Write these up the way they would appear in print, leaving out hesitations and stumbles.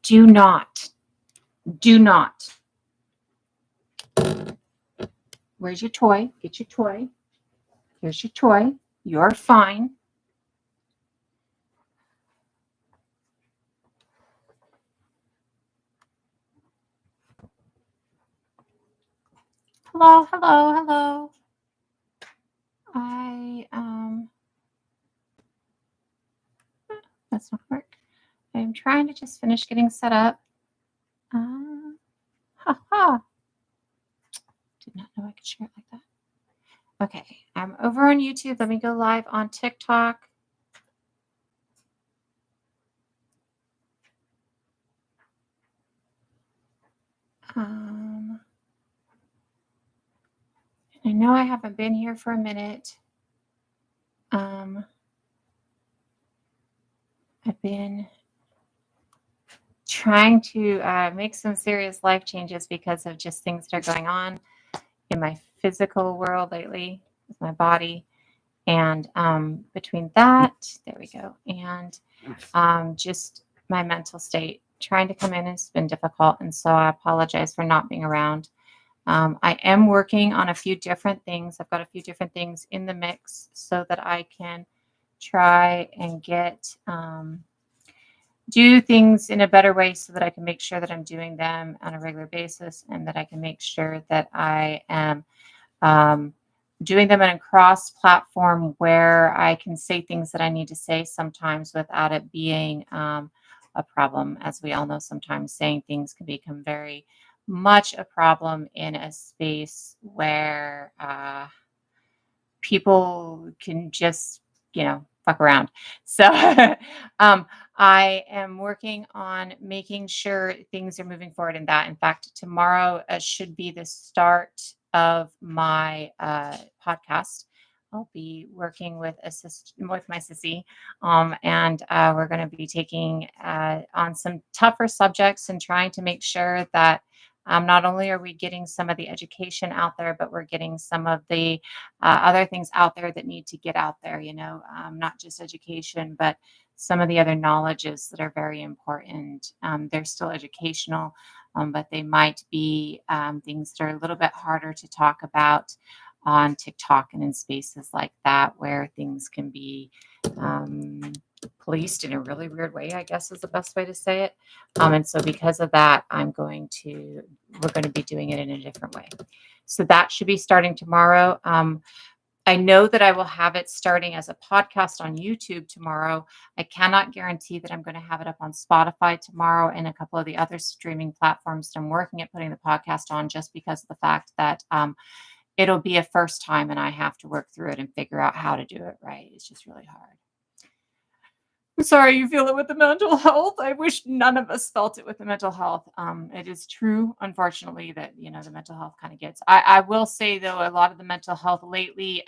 Do not. Where's your toy? Get your toy. Here's your toy. You're fine. Hello. That's not work. I'm trying to just finish getting set up. Did not know I could share it like that. Okay, I'm over on YouTube. Let me go live on TikTok. I know I haven't been here for a minute. I've been trying to make some serious life changes because of just things that are going on in my physical world lately with my body. And between that, there we go, and just my mental state, trying to come in has been difficult. And so I apologize for not being around. I am working on a few different things. I've got a few different things in the mix so that I can try and do things in a better way so that I can make sure that I'm doing them on a regular basis and that I can make sure that I am doing them in a cross-platform where I can say things that I need to say sometimes without it being a problem. As we all know, sometimes saying things can become very much a problem in a space where people can just, fuck around. So I am working on making sure things are moving forward in that. In fact, tomorrow should be the start of my podcast. I'll be working with my sissy, and we're going to be taking on some tougher subjects and trying to make sure that not only are we getting some of the education out there, but we're getting some of the other things out there that need to get out there, not just education, but some of the other knowledges that are very important. They're still educational, but they might be things that are a little bit harder to talk about on TikTok and in spaces like that, where things can be policed in a really weird way, I guess is the best way to say it. And so because of that, we're going to be doing it in a different way. So that should be starting tomorrow. I know that I will have it starting as a podcast on YouTube tomorrow. I cannot guarantee that I'm going to have it up on Spotify tomorrow and a couple of the other streaming platforms that I'm working at putting the podcast on, just because of the fact that it'll be a first time and I have to work through it and figure out how to do it right. It's just really hard. I'm sorry you feel it with the mental health. I wish none of us felt it with the mental health. It is true, unfortunately, that, the mental health kind of gets. I will say, though, a lot of the mental health lately,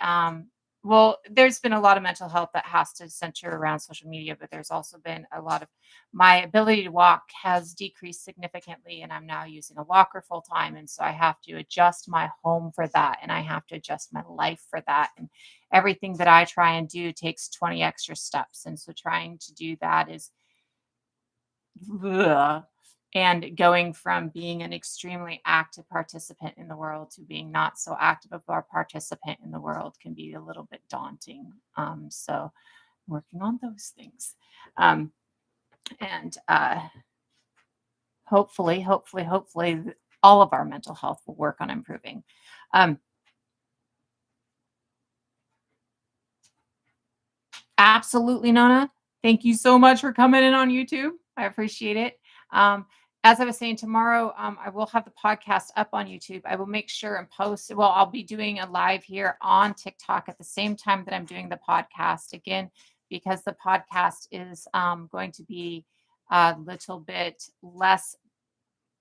there's been a lot of mental health that has to center around social media, but there's also been a lot of my ability to walk has decreased significantly, and I'm now using a walker full time. And so I have to adjust my home for that, and I have to adjust my life for that. And everything that I try and do takes 20 extra steps. And so trying to do that is, and going from being an extremely active participant in the world to being not so active of a participant in the world can be a little bit daunting. So working on those things. And hopefully, all of our mental health will work on improving. Absolutely, Nona. Thank you so much for coming in on YouTube. I appreciate it. As I was saying, tomorrow I will have the podcast up on YouTube. I will make sure and post. Well, I'll be doing a live here on TikTok at the same time that I'm doing the podcast. Again, because the podcast is going to be a little bit less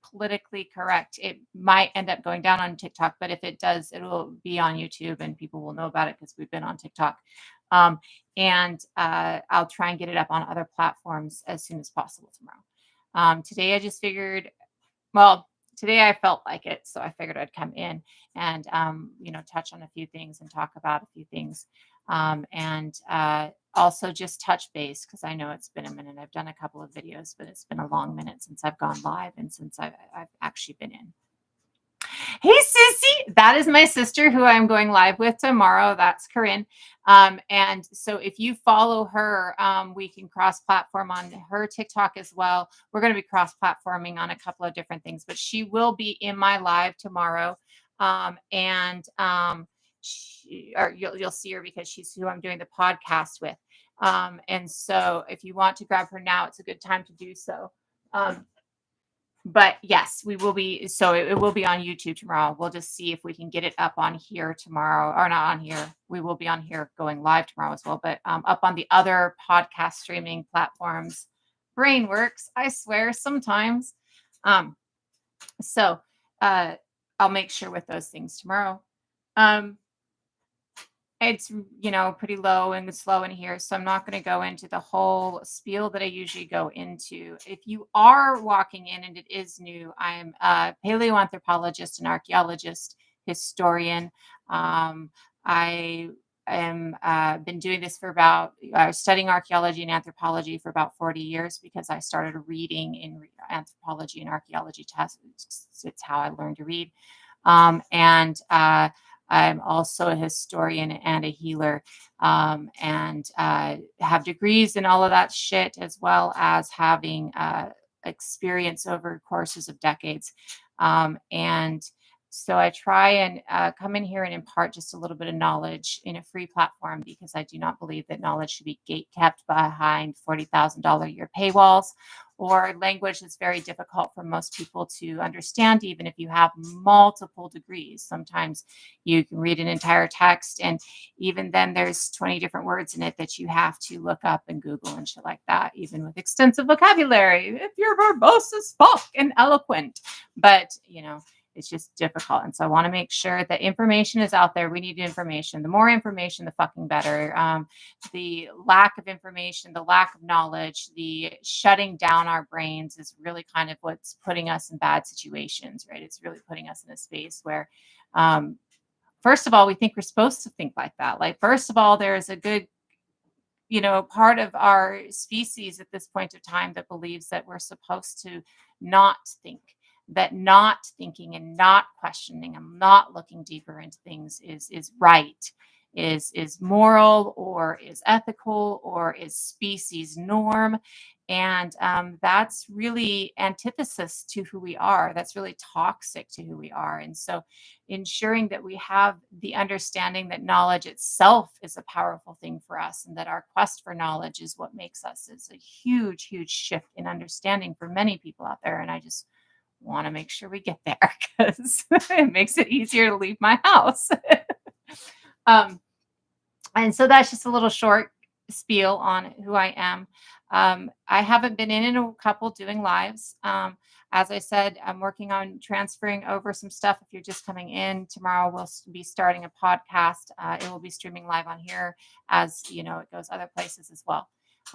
politically correct. It might end up going down on TikTok, but if it does, it will be on YouTube and people will know about it because we've been on TikTok. And I'll try and get it up on other platforms as soon as possible tomorrow. Today, I just figured, today I felt like it, so I figured I'd come in and touch on a few things and talk about a few things, and also just touch base because I know it's been a minute. I've done a couple of videos, but it's been a long minute since I've gone live and since I've actually been in. Hey, Sissy, that is my sister who I'm going live with tomorrow. That's Corinne. And so if you follow her, we can cross-platform on her TikTok as well. We're going to be cross-platforming on a couple of different things, but she will be in my live tomorrow. Or you'll see her because she's who I'm doing the podcast with. And so if you want to grab her now, it's a good time to do so. But yes, we will be. So it will be on YouTube tomorrow. We'll just see if we can get it up on here tomorrow, or not on here. We will be on here going live tomorrow as well, but up on the other podcast streaming platforms. Brain works, I swear, sometimes. So I'll make sure with those things tomorrow. It's pretty low and slow in here, so I'm not going to go into the whole spiel that I usually go into. If you are walking in and it is new, I'm a paleoanthropologist and archaeologist, historian. I am been doing this for about studying archaeology and anthropology for about 40 years because I started reading in anthropology and archaeology texts. It's how I learned to read, and I'm also a historian and a healer, and have degrees in all of that shit, as well as having experience over courses of decades. And so I try and come in here and impart just a little bit of knowledge in a free platform because I do not believe that knowledge should be gate kept behind $40,000 a year paywalls or language that's very difficult for most people to understand, even if you have multiple degrees. Sometimes you can read an entire text, and even then there's 20 different words in it that you have to look up and Google and shit like that, even with extensive vocabulary, if you're verbose as fuck and eloquent. But, it's just difficult. And so I want to make sure that information is out there. We need information. The more information, the fucking better. The lack of information, the lack of knowledge, the shutting down our brains is really kind of what's putting us in bad situations, right? It's really putting us in a space where, first of all, we think we're supposed to think like that. Like, first of all, there is a good, part of our species at this point of time that believes that we're supposed to not think, that not thinking and not questioning and not looking deeper into things is right, is moral, or is ethical, or is species norm. And that's really antithesis to who we are. That's really toxic to who we are. And so ensuring that we have the understanding that knowledge itself is a powerful thing for us, and that our quest for knowledge is what makes us, is a huge, huge shift in understanding for many people out there. And I just want to make sure we get there because it makes it easier to leave my house. And so that's just a little short spiel on who I am. I haven't been in a couple doing lives. As I said, I'm working on transferring over some stuff. If you're just coming in, tomorrow we'll be starting a podcast. It will be streaming live on here, as it goes other places as well.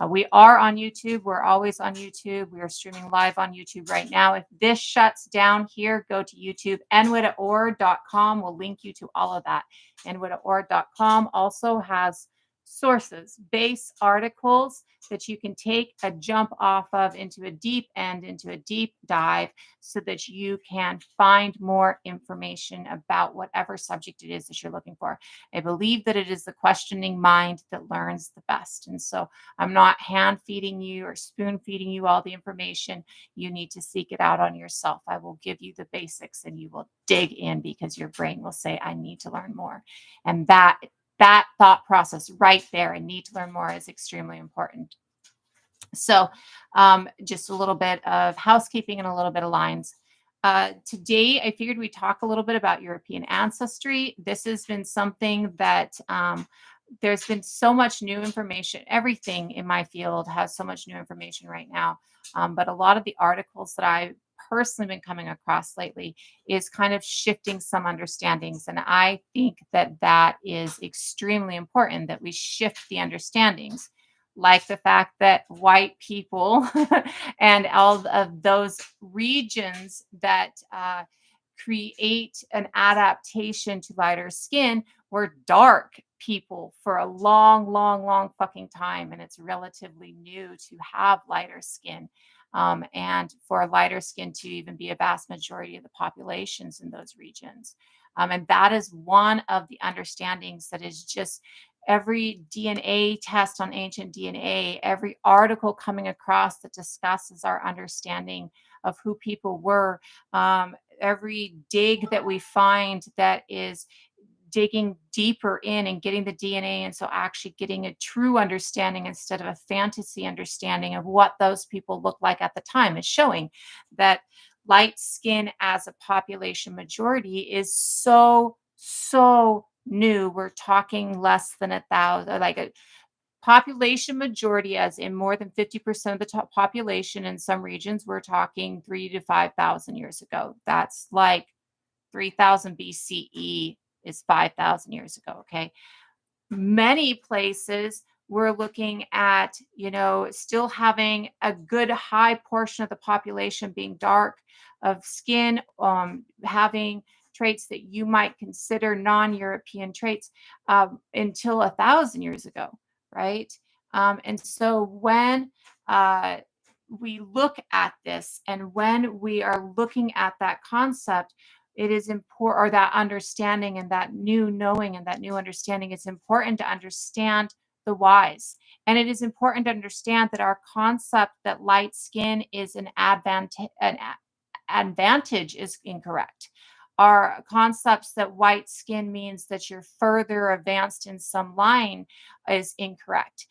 We are on YouTube. We're always on YouTube. We are streaming live on YouTube right now. If this shuts down here, go to YouTube. Widdaord.com will link you to all of that. And Widdaord.com also has sources, base articles that you can take a jump off of into a deep end, into a deep dive, so that you can find more information about whatever subject it is that you're looking for. I believe that it is the questioning mind that learns the best. And so I'm not hand feeding you or spoon feeding you all the information. You need to seek it out on yourself. I will give you the basics and you will dig in because your brain will say, I need to learn more. And that thought process right there, I need to learn more, is extremely important. So just a little bit of housekeeping and a little bit of lines. Today, I figured we'd talk a little bit about European ancestry. This has been something that there's been so much new information. Everything in my field has so much new information right now. But a lot of the articles that I've personally been coming across lately is kind of shifting some understandings. And I think that that is extremely important, that we shift the understandings. like the fact that white people and all of those regions that create an adaptation to lighter skin were dark people for a long, long, long fucking time. And it's relatively new to have lighter skin. And for lighter skin to even be a vast majority of the populations in those regions. And that is one of the understandings that is just every DNA test on ancient DNA, every article coming across that discusses our understanding of who people were, every dig that we find that is digging deeper in and getting the DNA. And so actually getting a true understanding instead of a fantasy understanding of what those people look like at the time is showing that light skin as a population majority is so new. We're talking less than 1,000, like a population majority, as in more than 50% of the top population in some regions. We're talking 3 to 5,000 years ago. That's like 3,000 BCE is 5,000 years ago. Okay. Many places we're looking at, still having a good high portion of the population being dark of skin, having traits that you might consider non-European traits until 1,000 years ago, right? And so when we look at this and when we are looking at that concept, it is important, or that understanding and that new knowing and that new understanding, it's important to understand the whys. And it is important to understand that our concept that light skin is an advantage is incorrect. Our concepts that white skin means that you're further advanced in some line is incorrect.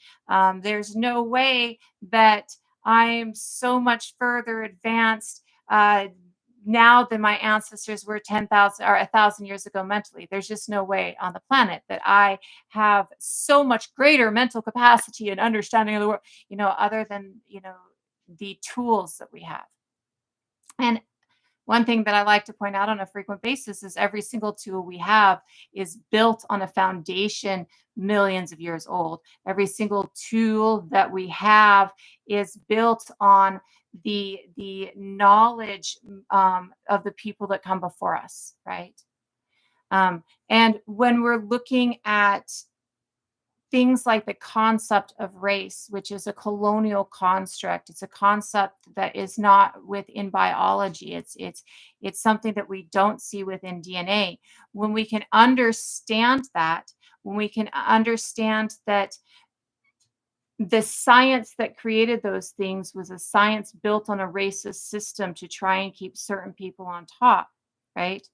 There's no way that I am so much further advanced now than my ancestors were 10,000 or 1,000 years ago mentally. There's just no way on the planet that I have so much greater mental capacity and understanding of the world, other than, the tools that we have. And one thing that I like to point out on a frequent basis is every single tool we have is built on a foundation millions of years old. Every single tool that we have is built on the knowledge of the people that come before us, right? And when we're looking at things like the concept of race, which is a colonial construct. It's a concept that is not within biology. It's something that we don't see within DNA. When we can understand that, when we can understand that the science that created those things was a science built on a racist system to try and keep certain people on top, right?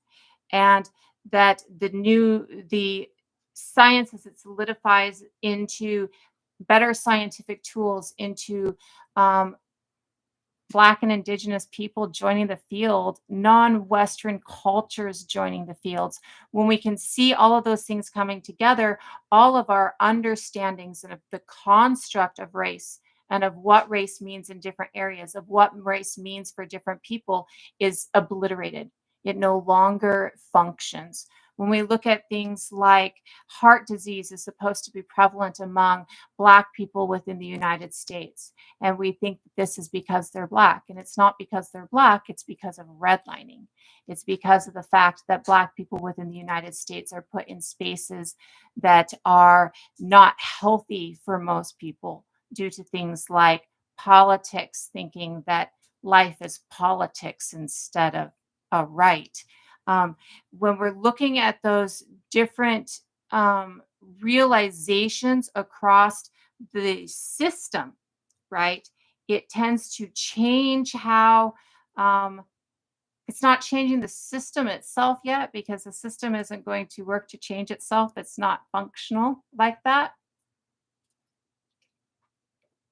And that the science, as it solidifies into better scientific tools, into Black and Indigenous people joining the field, non-Western cultures joining the fields. When we can see all of those things coming together, all of our understandings of the construct of race and of what race means in different areas, of what race means for different people, is obliterated. It no longer functions. When we look at things like heart disease is supposed to be prevalent among Black people within the United States, and we think that this is because they're Black, and it's not because they're Black, it's because of redlining. It's because of the fact that Black people within the United States are put in spaces that are not healthy for most people due to things like politics, thinking that life is politics instead of a right. When we're looking at those different realizations across the system, right, it tends to change how it's not changing the system itself yet, because the system isn't going to work to change itself. It's not functional like that.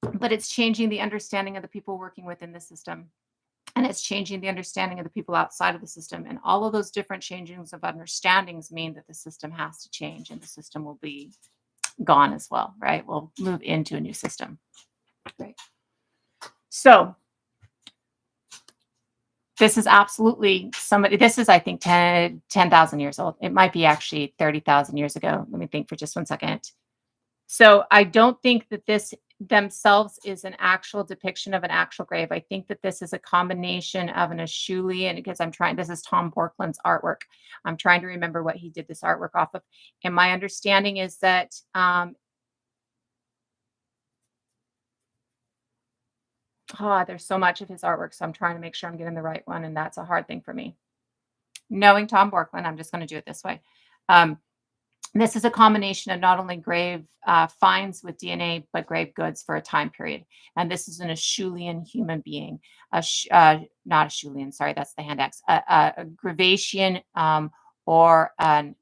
But it's changing the understanding of the people working within the system. And it's changing the understanding of the people outside of the system. And all of those different changings of understandings mean that the system has to change, and the system will be gone as well, right? We'll move into a new system. Right. So this is absolutely this is, I think, 10,000 years old. It might be actually 30,000 years ago. Let me think for just 1 second. So I don't think that this themselves is an actual depiction of an actual grave. I think that this is a combination of an Acheulean, because this is Tom Borkland's artwork. I'm trying to remember what he did this artwork off of. And my understanding is that there's so much of his artwork, so I'm trying to make sure I'm getting the right one, and that's a hard thing for me. Knowing Tom Borkland, I'm just going to do it this way. This is a combination of not only grave finds with DNA, but grave goods for a time period. And this is an Acheulean human being, not Acheulean, sorry, that's the hand axe, a Gravatian or an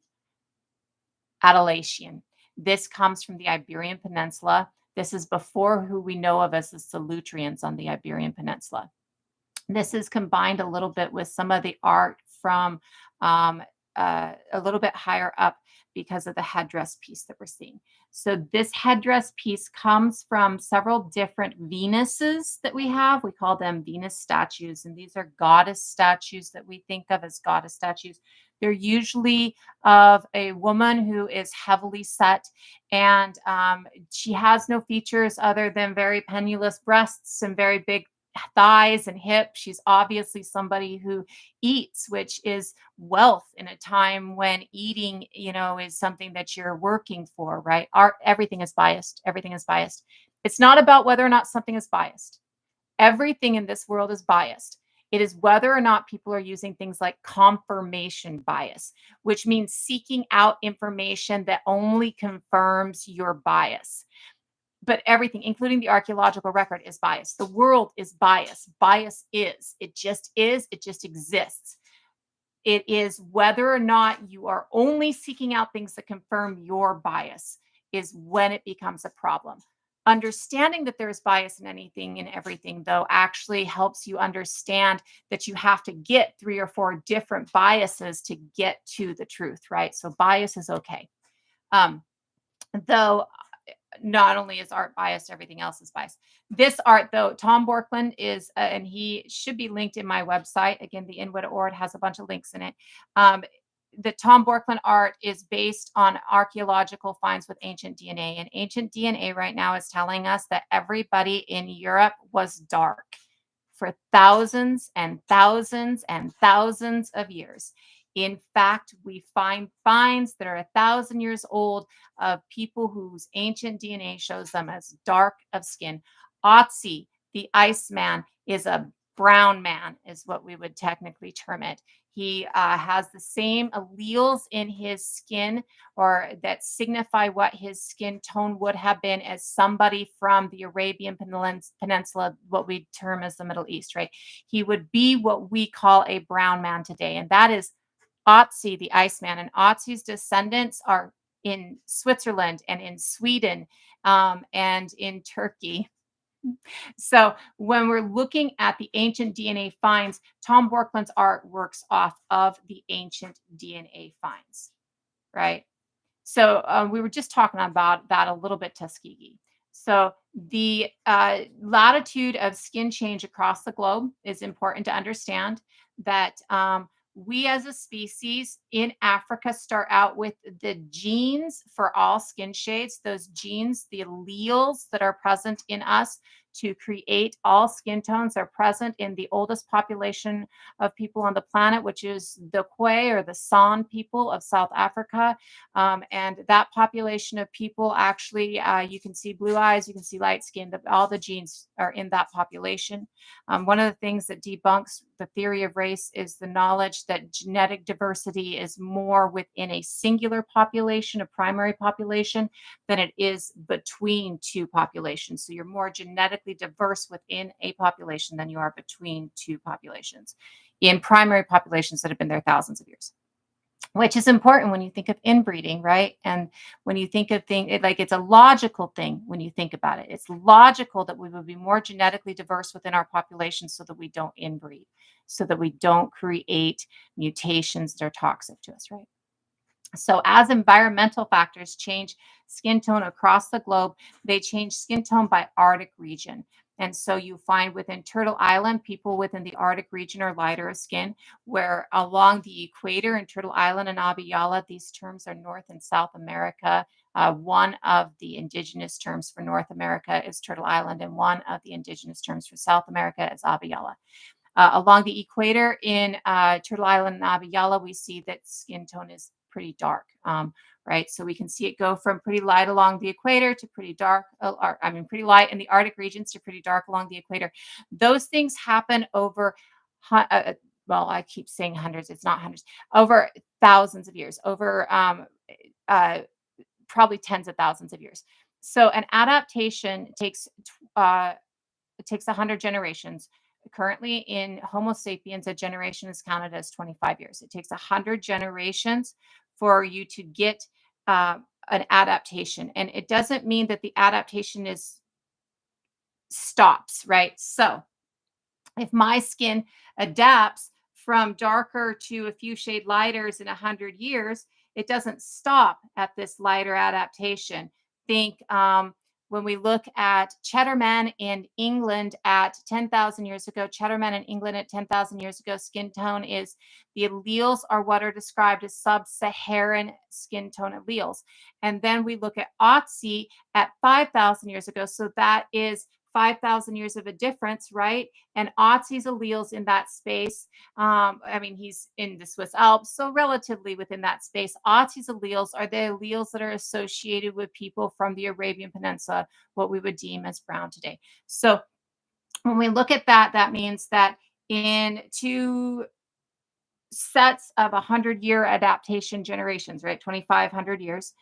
Attalachian. This comes from the Iberian Peninsula. This is before who we know of as the Solutreans on the Iberian Peninsula. This is combined a little bit with some of the art from a little bit higher up because of the headdress piece that we're seeing. So this headdress piece comes from several different Venuses that we have. We call them Venus statues, and these are goddess statues that we think of as goddess statues. They're usually of a woman who is heavily set, and she has no features other than very pendulous breasts and very big thighs and hips. She's obviously somebody who eats, which is wealth in a time when eating, is something that you're working for, right? Everything is biased. Everything is biased. It's not about whether or not something is biased. Everything in this world is biased. It is whether or not people are using things like confirmation bias, which means seeking out information that only confirms your bias. But everything, including the archaeological record, is biased. The world is biased. Bias is. It just is. It just exists. It is whether or not you are only seeking out things that confirm your bias is when it becomes a problem. Understanding that there is bias in anything and everything, though, actually helps you understand that you have to get 3 or 4 different biases to get to the truth, right? So bias is okay. Though not only is art biased, everything else is biased. This art, though, Tom Borkland is, and he should be linked in my website. Again, the Widda Ord has a bunch of links in it. The Tom Borkland art is based on archaeological finds with ancient DNA. And ancient DNA right now is telling us that everybody in Europe was dark for thousands and thousands and thousands of years. In fact, we find finds that are 1,000 years old of people whose ancient DNA shows them as dark of skin. Otzi, the Iceman, is a brown man, is what we would technically term it. He has the same alleles in his skin, or that signify what his skin tone would have been as somebody from the Arabian Peninsula, what we term as the Middle East, right? He would be what we call a brown man today, and that is Otzi, the Iceman. And Otzi's descendants are in Switzerland and in Sweden and in Turkey. So when we're looking at the ancient DNA finds, Tom Borkland's art works off of the ancient DNA finds, right? So we were just talking about that a little bit, Tuskegee. So the latitude of skin change across the globe is important to understand that we as a species in Africa start out with the genes for all skin shades. Those genes, the alleles that are present in us to create all skin tones, are present in the oldest population of people on the planet, which is the Kwe or the San people of South Africa. And that population of people actually, you can see blue eyes, you can see light skin, all the genes are in that population. One of the things that debunks the theory of race is the knowledge that genetic diversity is more within a singular population, a primary population, than it is between two populations. So you're more genetically diverse within a population than you are between two populations in primary populations that have been there thousands of years, which is important when you think of inbreeding, right? And when you think of things, like it's a logical thing when you think about it. It's logical that we would be more genetically diverse within our population so that we don't inbreed, so that we don't create mutations that are toxic to us, right? So as environmental factors change skin tone across the globe, they change skin tone by Arctic region. And so you find within Turtle Island, people within the Arctic region are lighter of skin, where along the equator in Turtle Island and Abiyala, these terms are North and South America. One of the indigenous terms for North America is Turtle Island, and one of the indigenous terms for South America is Abiyala. Along the equator in Turtle Island and Abiyala, we see that skin tone is pretty dark, right? So we can see it go from pretty light along the equator to pretty dark, pretty light in the Arctic regions to pretty dark along the equator. Those things happen over, well, I keep saying hundreds, it's not hundreds, over thousands of years, over uh, probably tens of thousands of years. So an adaptation takes it takes 100 generations. Currently, in Homo sapiens, a generation is counted as 25 years. It takes 100 generations for you to get uh, an adaptation. And it doesn't mean that the adaptation is stops, right? So if my skin adapts from darker to a few shade lighters in 100 years, it doesn't stop at this lighter adaptation. Think when we look at Cheddarman in England at 10,000 years ago, Cheddarman in England at 10,000 years ago, skin tone is the alleles are what are described as sub-Saharan skin tone alleles. And then we look at Otzi at 5,000 years ago. So that is 5,000 years of a difference, right? And Otzi's alleles in that space. He's in the Swiss Alps, so relatively within that space. Otzi's alleles are the alleles that are associated with people from the Arabian Peninsula, what we would deem as brown today. So when we look at that, that means that in two sets of 100-year adaptation generations, right? 2,500 years,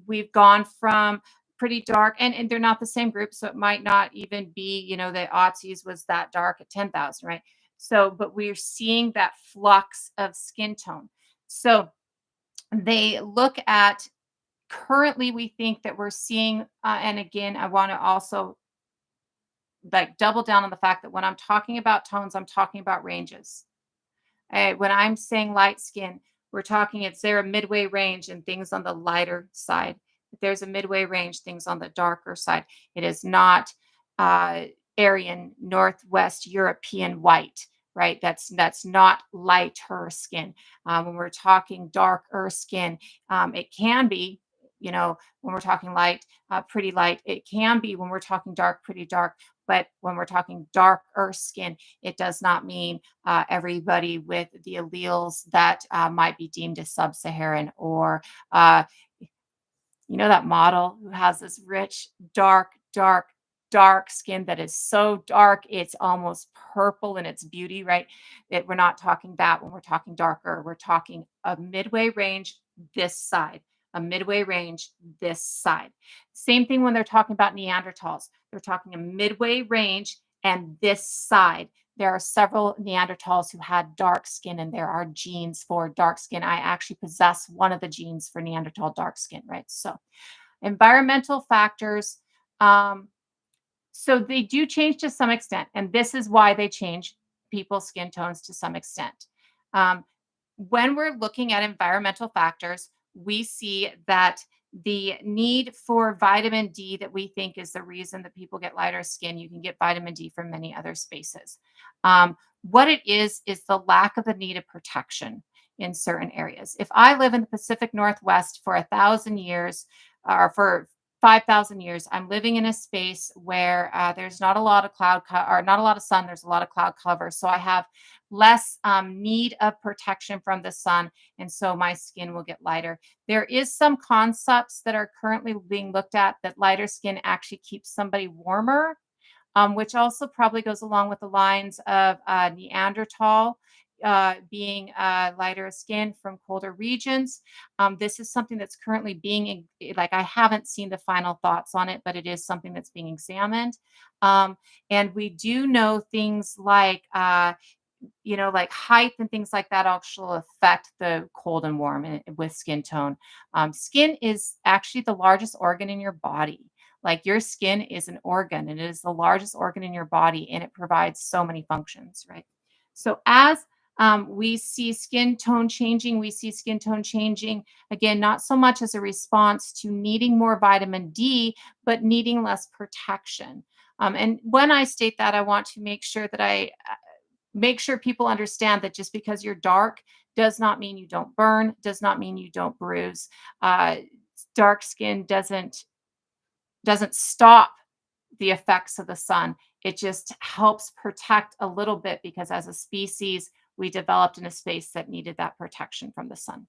we've gone from pretty dark, and they're not the same group, so it might not even be, the Otzi's was that dark at 10,000, right? So, but we're seeing that flux of skin tone. So they look at currently, we think that we're seeing, and again, I want to also like double down on the fact that when I'm talking about tones, I'm talking about ranges. When I'm saying light skin, we're talking, is there a midway range and things on the lighter side? If there's a midway range, things on the darker side. It is not Aryan, Northwest European white, right? That's not lighter skin. When we're talking darker skin, it can be, when we're talking light, pretty light. It can be when we're talking dark, pretty dark. But when we're talking darker skin, it does not mean everybody with the alleles that might be deemed as sub-Saharan or, that model who has this rich, dark skin that is so dark, it's almost purple in its beauty, right? We're not talking that when we're talking darker. We're talking a midway range this side, a midway range this side. Same thing when they're talking about Neanderthals. They're talking a midway range and this side. There are several Neanderthals who had dark skin, and there are genes for dark skin. I actually possess one of the genes for Neanderthal dark skin, right? So, environmental factors. So they do change to some extent, and this is why they change people's skin tones to some extent. When we're looking at environmental factors, we see that the need for vitamin D that we think is the reason that people get lighter skin, you can get vitamin D from many other spaces. What it is the lack of the need of protection in certain areas. If I live in the Pacific Northwest for 1,000 years or for 5,000 years, I'm living in a space where there's not a lot of or not a lot of sun, there's a lot of cloud cover. So I have less need of protection from the sun. And so my skin will get lighter. There is some concepts that are currently being looked at that lighter skin actually keeps somebody warmer, which also probably goes along with the lines of Neanderthal being lighter skin from colder regions. This is something that's currently being, like, I haven't seen the final thoughts on it, but it is something that's being examined. And we do know things like, like height and things like that actually affect the cold and warm with skin tone. Skin is actually the largest organ in your body. Like, your skin is an organ, and it is the largest organ in your body, and it provides so many functions, right? So as we see skin tone changing, again, not so much as a response to needing more vitamin D, but needing less protection. And when I state that, I want to make sure that I make sure people understand that just because you're dark does not mean you don't burn, does not mean you don't bruise. Uh, Dark skin doesn't stop the effects of the sun. It just helps protect a little bit because as a species, we developed in a space that needed that protection from the sun.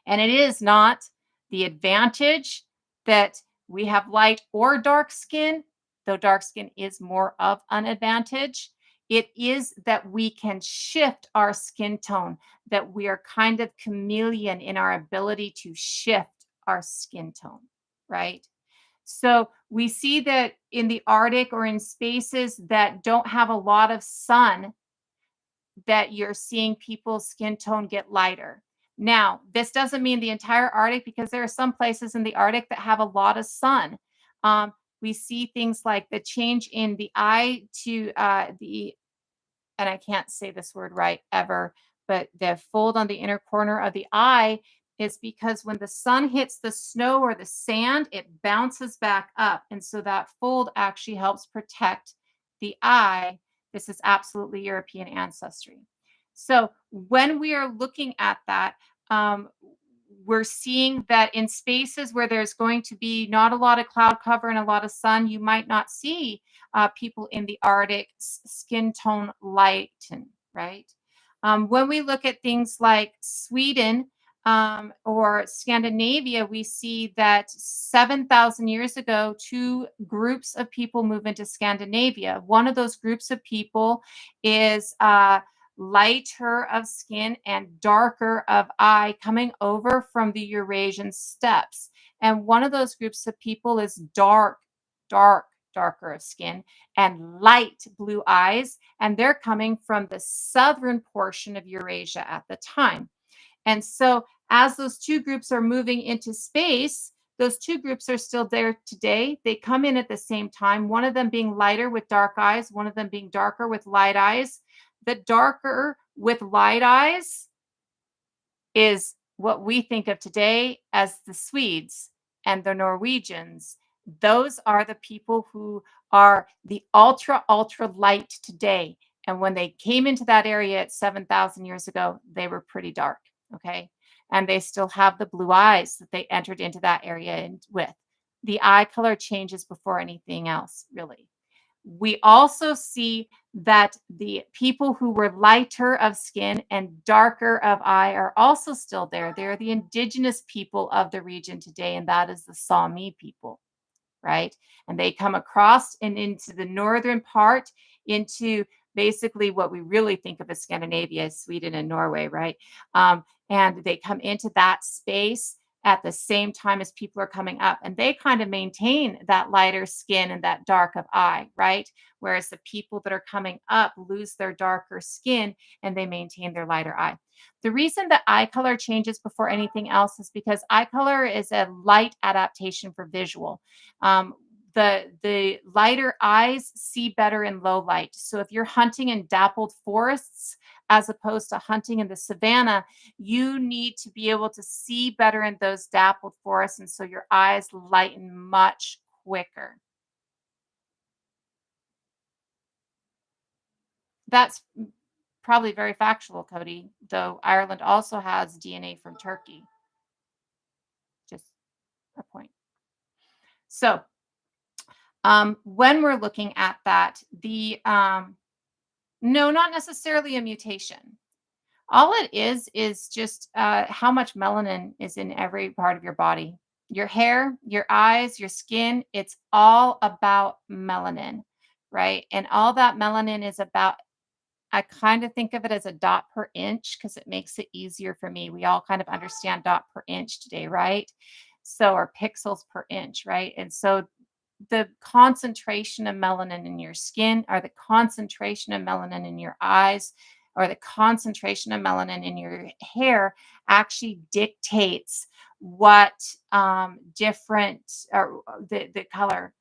And it is not the advantage that we have light or dark skin, though dark skin is more of an advantage. It is that we can shift our skin tone, that we are kind of chameleon in our ability to shift our skin tone, right? So we see that in the Arctic or in spaces that don't have a lot of sun, that you're seeing people's skin tone get lighter. Now, this doesn't mean the entire Arctic because there are some places in the Arctic that have a lot of sun. We see things like the change in the eye to the and I can't say this word right ever, but the fold on the inner corner of the eye is because when the sun hits the snow or the sand, it bounces back up. And so that fold actually helps protect the eye. This is absolutely European ancestry. So when we are looking at that, um, we're seeing that in spaces where there's going to be not a lot of cloud cover and a lot of sun, you might not see people in the Arctic skin tone lighten, right? When we look at things like Sweden or Scandinavia, we see that 7,000 years ago, two groups of people move into Scandinavia. One of those groups of people is lighter of skin and darker of eye coming over from the Eurasian steppes. And one of those groups of people is darker of skin and light blue eyes. And they're coming from the southern portion of Eurasia at the time. And so, as those two groups are moving into space, those two groups are still there today. They come in at the same time, one of them being lighter with dark eyes, one of them being darker with light eyes. The darker with light eyes is what we think of today as the Swedes and the Norwegians. Those are the people who are the ultra light today. And when they came into that area at 7,000 years ago, they were pretty dark. Okay. And they still have the blue eyes that they entered into that area with. The eye color changes before anything else, really. We also see that the people who were lighter of skin and darker of eye are also still there. They're the indigenous people of the region today, and that is the Sami people, right? And they come across and into the northern part, into basically what we really think of as Scandinavia, Sweden and Norway, right? And they come into that space at the same time as people are coming up, and they kind of maintain that lighter skin and that dark of eye, right? Whereas the people that are coming up lose their darker skin and they maintain their lighter eye. The reason that eye color changes before anything else is because eye color is a light adaptation for visual. Um, the lighter eyes see better in low light. So if you're hunting in dappled forests as opposed to hunting in the savannah, you need to be able to see better in those dappled forests, and so your eyes lighten much quicker. That's probably very factual, Cody, though Ireland also has DNA from Turkey. Just a point. So when we're looking at that, the no, not necessarily a mutation. All it is just how much melanin is in every part of your body. Your hair, your eyes, your skin, it's all about melanin, right? And all that melanin is about, I kind of think of it as a dot per inch because it makes it easier for me. We all kind of understand dot per inch today, right? So, or pixels per inch, right? And so the concentration of melanin in your skin or the concentration of melanin in your eyes or the concentration of melanin in your hair actually dictates what different or the color.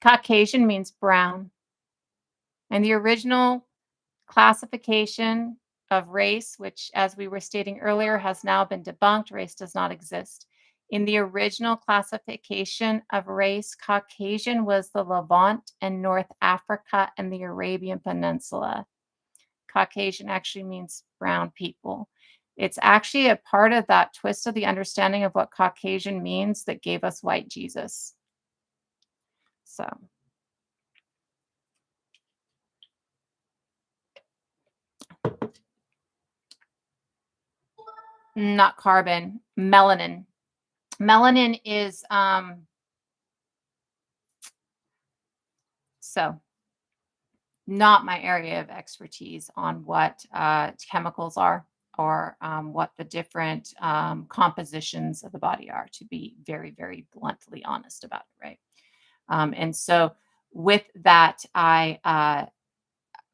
Caucasian means brown, and the original classification of race, which, as we were stating earlier, has now been debunked, race does not exist, In the original classification of race, Caucasian was the Levant and North Africa and the Arabian Peninsula. Caucasian actually means brown people. It's actually a part of that twist of the understanding of what Caucasian means that gave us white Jesus. So, not carbon, melanin. Melanin is so not my area of expertise on what chemicals are or what the different compositions of the body are, to be very, very bluntly honest about it, right? And so with that, my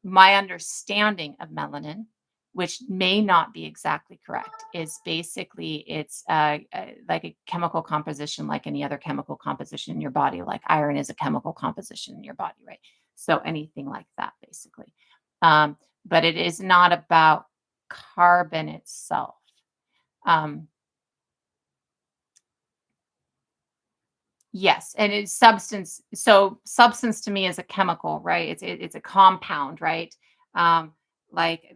understanding of melanin, which may not be exactly correct, is basically it's like a chemical composition, like any other chemical composition in your body. Like iron is a chemical composition in your body, right? So anything like that, basically. Um, but it is not about carbon itself. Um, yes, and it's substance. So substance to me is a chemical, right? It's a compound, right? Um, like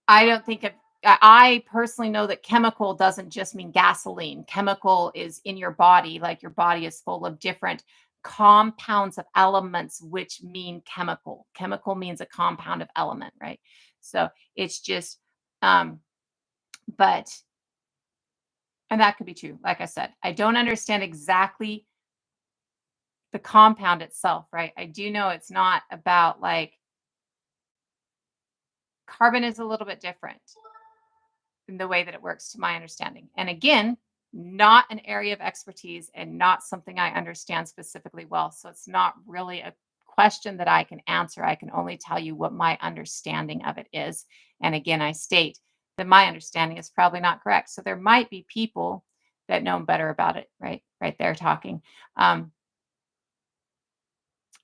I don't think of I personally know that chemical doesn't just mean gasoline. Chemical is in your body, like your body is full of different compounds of elements which mean chemical. Chemical means a compound of element, right? So it's just um but and that could be true. Like I said, I don't understand exactly the compound itself, right? I do know it's not about like carbon is a little bit different in the way that it works to my understanding. And again, not an area of expertise and not something I understand specifically well. So it's not really a question that I can answer. I can only tell you what my understanding of it is. And again, I state that my understanding is probably not correct. So there might be people that know better about it, right? Right there talking.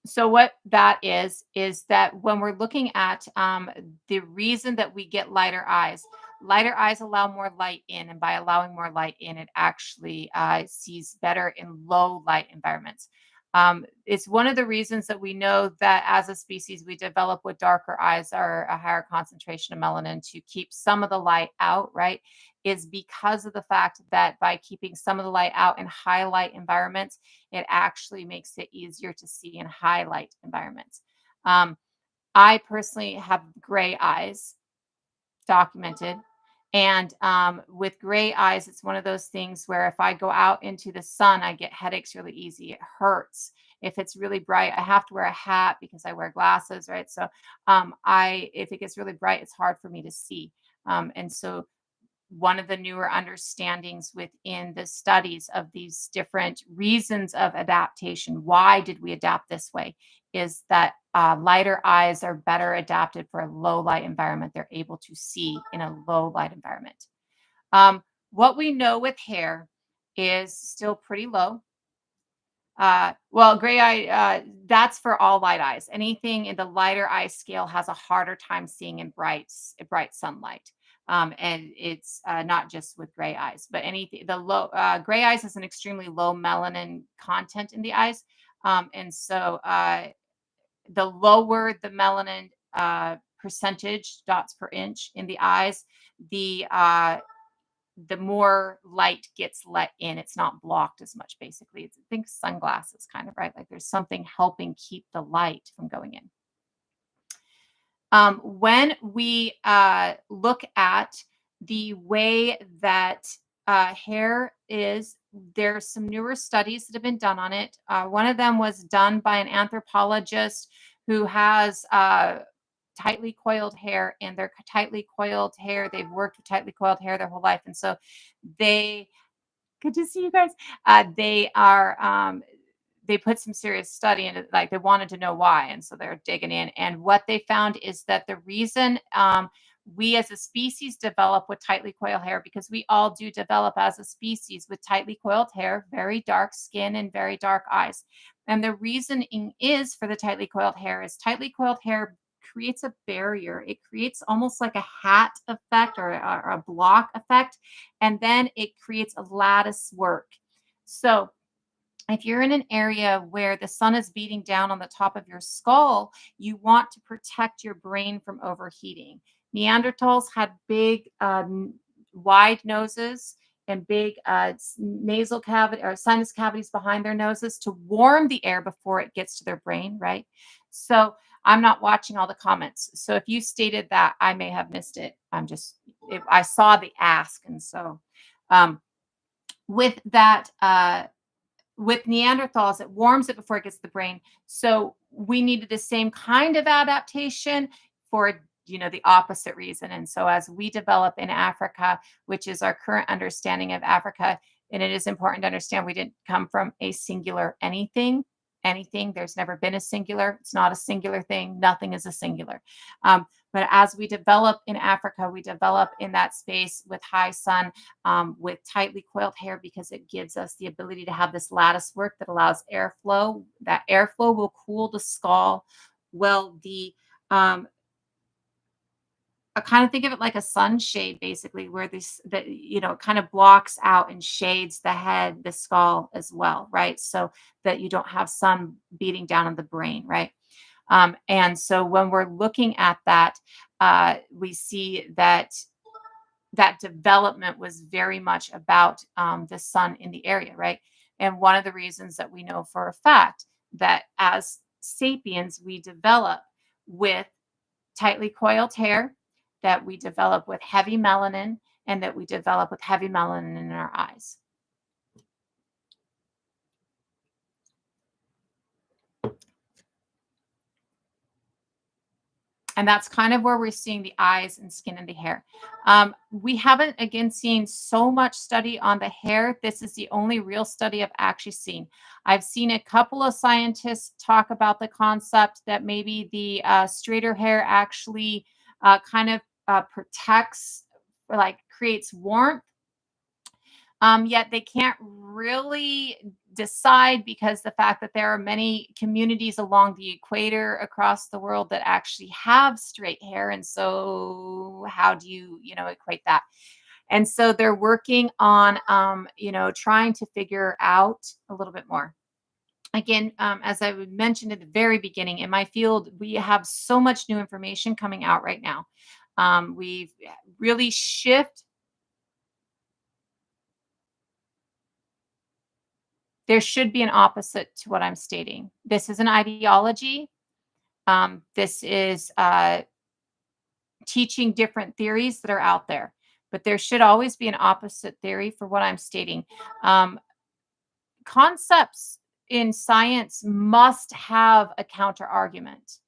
So what that is that when we're looking at the reason that we get lighter eyes allow more light in, and by allowing more light in, it actually sees better in low light environments. It's one of the reasons that we know that as a species we develop with darker eyes or a higher concentration of melanin to keep some of the light out, right? Is because of the fact that by keeping some of the light out in high light environments, it actually makes it easier to see in highlight environments. Um, I personally have gray eyes, documented. And with gray eyes, it's one of those things where if I go out into the sun, I get headaches really easy. It hurts. If it's really bright, I have to wear a hat because I wear glasses, right? So if it gets really bright, it's hard for me to see. And so one of the newer understandings within the studies of these different reasons of adaptation, why did we adapt this way, is that lighter eyes are better adapted for a low light environment. They're able to see in a low light environment. What we know with hair is still pretty low. Well, gray eye, that's for all light eyes. Anything in the lighter eye scale has a harder time seeing in bright sunlight. And it's not just with gray eyes, but anything, the low, gray eyes has an extremely low melanin content in the eyes. And so the lower the melanin percentage dots per inch in the eyes, the more light gets let in. It's not blocked as much, basically. It's, I think sunglasses kind of, right? Like there's something helping keep the light from going in. When we look at the way that hair is, there's some newer studies that have been done on it. One of them was done by an anthropologist who has tightly coiled hair, and their tightly coiled hair, they've worked with tightly coiled hair their whole life. And so they, good to see you guys. They are they put some serious study into, like they wanted to know why, and so they're digging in. And what they found is that the reason we as a species develop with tightly coiled hair, because we all do develop as a species with tightly coiled hair, very dark skin, and very dark eyes. And the reasoning is for the tightly coiled hair is tightly coiled hair creates a barrier. It creates almost like a hat effect or a block effect. And then it creates a lattice work. So if you're in an area where the sun is beating down on the top of your skull, you want to protect your brain from overheating. Neanderthals had big, wide noses and big nasal cavity or sinus cavities behind their noses to warm the air before it gets to their brain, right? So I'm not watching all the comments. So if you stated that, I may have missed it. I saw the ask. And so um, with that, with Neanderthals, it warms it before it gets to the brain. So we needed the same kind of adaptation for the opposite reason. And so as we develop in Africa, which is our current understanding of Africa, and it is important to understand we didn't come from a singular anything. There's never been a singular. It's not a singular thing. Nothing is a singular. But as we develop in Africa, we develop in that space with high sun, with tightly coiled hair, because it gives us the ability to have this lattice work that allows airflow. That airflow will cool the skull. Well, I kind of think of it like a sunshade, basically, where it kind of blocks out and shades the head, the skull as well, right? So that you don't have sun beating down on the brain, right? And so when we're looking at that, we see that development was very much about the sun in the area, right? And one of the reasons that we know for a fact that as sapiens, we develop with tightly coiled hair, that we develop with heavy melanin, and that we develop with heavy melanin in our eyes. And that's kind of where we're seeing the eyes and skin and the hair. We haven't, again, seen so much study on the hair. This is the only real study I've actually seen. I've seen a couple of scientists talk about the concept that maybe the straighter hair actually kind of protects, like creates warmth. Yet they can't really decide, because the fact that there are many communities along the equator across the world that actually have straight hair. And so how do you equate that? And so they're working on, trying to figure out a little bit more. Again, as I mentioned at the very beginning, in my field, we have so much new information coming out right now. We've really there should be an opposite to what I'm stating. This is an ideology. This is teaching different theories that are out there, but there should always be an opposite theory for what I'm stating. Concepts in science must have a counter argument.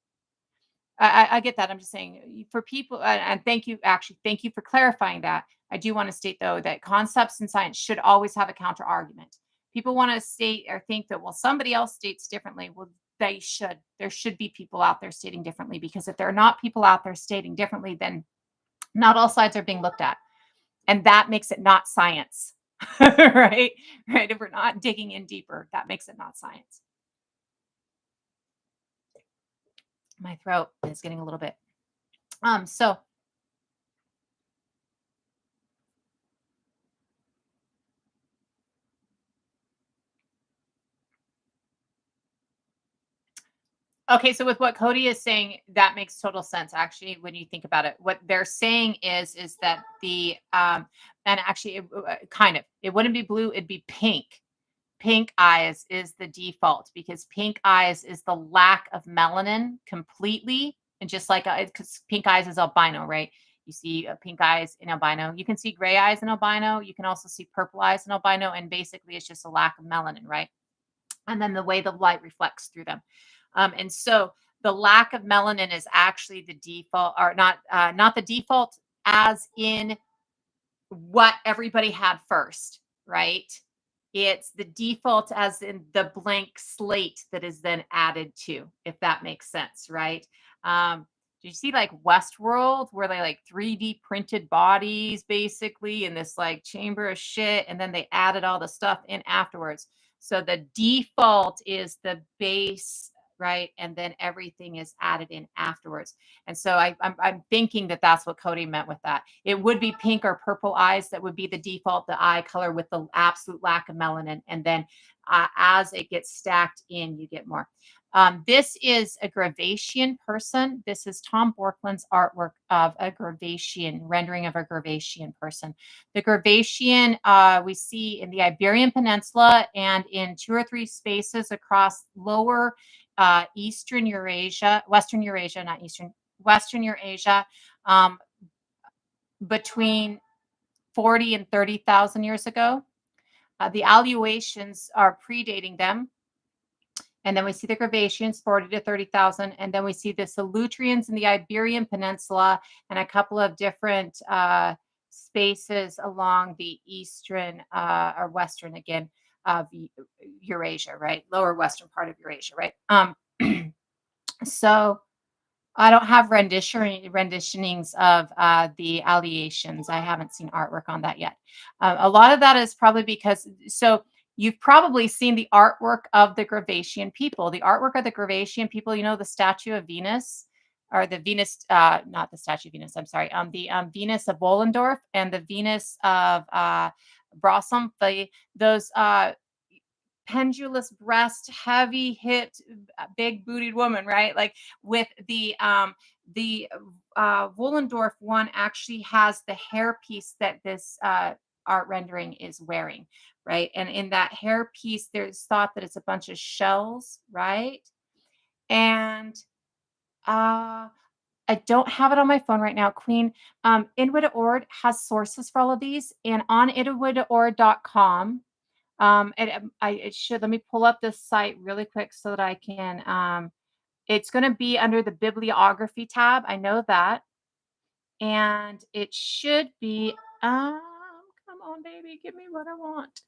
I get that. I'm just saying for people, and thank you, actually, thank you for clarifying that. I do want to state, though, that concepts in science should always have a counter argument. People want to state or think that, well, somebody else states differently. Well, they should. There should be people out there stating differently, because if there are not people out there stating differently, then not all sides are being looked at. And that makes it not science, right? Right. If we're not digging in deeper, that makes it not science. My throat is getting a little bit. So okay, so with what Cody is saying, that makes total sense. Actually, when you think about it, what they're saying is that and actually, kind of, it wouldn't be blue, it'd be pink. Pink eyes is the default, because pink eyes is the lack of melanin completely, and just like because pink eyes is albino, right? You see pink eyes in albino. You can see gray eyes in albino. You can also see purple eyes in albino, and basically, it's just a lack of melanin, right? And then the way the light reflects through them. And so the lack of melanin is actually the default, or not the default, as in what everybody had first, right? It's the default as in the blank slate that is then added to, if that makes sense, right? Do you see like Westworld, where they like 3D printed bodies basically in this like chamber of shit, and then they added all the stuff in afterwards? So the default is the base right? And then everything is added in afterwards. And so I'm thinking that that's what Cody meant with that. It would be pink or purple eyes that would be the default, the eye color with the absolute lack of melanin. And then as it gets stacked in, you get more. This is a Gravatian person. This is Tom Borkland's artwork of a Gravatian, rendering of a Gravatian person. The Gravatian we see in the Iberian Peninsula and in 2 or 3 spaces across lower Eastern Eurasia, Western Eurasia, not Eastern, Western Eurasia, um, between 40 and 30,000 years ago. The Aluations are predating them. And then we see the Gravatians, 40 to 30,000. And then we see the Solutreans in the Iberian Peninsula and a couple of different spaces along the eastern or western, again, of Eurasia, right? Lower western part of Eurasia, right? So I don't have renditionings of the Alliations. I haven't seen artwork on that yet. A lot of that is probably because, so you've probably seen the artwork of the Gravatian people. The artwork of the Gravatian people, you know, the statue of Venus, or the Venus, not the statue of Venus, I'm sorry, the Venus of Wollendorf and the Venus of Brossolm, those pendulous breast, heavy hipped, big bootied woman, right? Like with the Wollendorf one actually has the hairpiece that this art rendering is wearing, right? And in that hairpiece, there's thought that it's a bunch of shells, right? And I don't have it on my phone right now, Queen. Widda Ord has sources for all of these, and on widdaord.com. It should, let me pull up this site really quick so that I can, it's going to be under the bibliography tab. I know that. And it should be, come on, baby, give me what I want.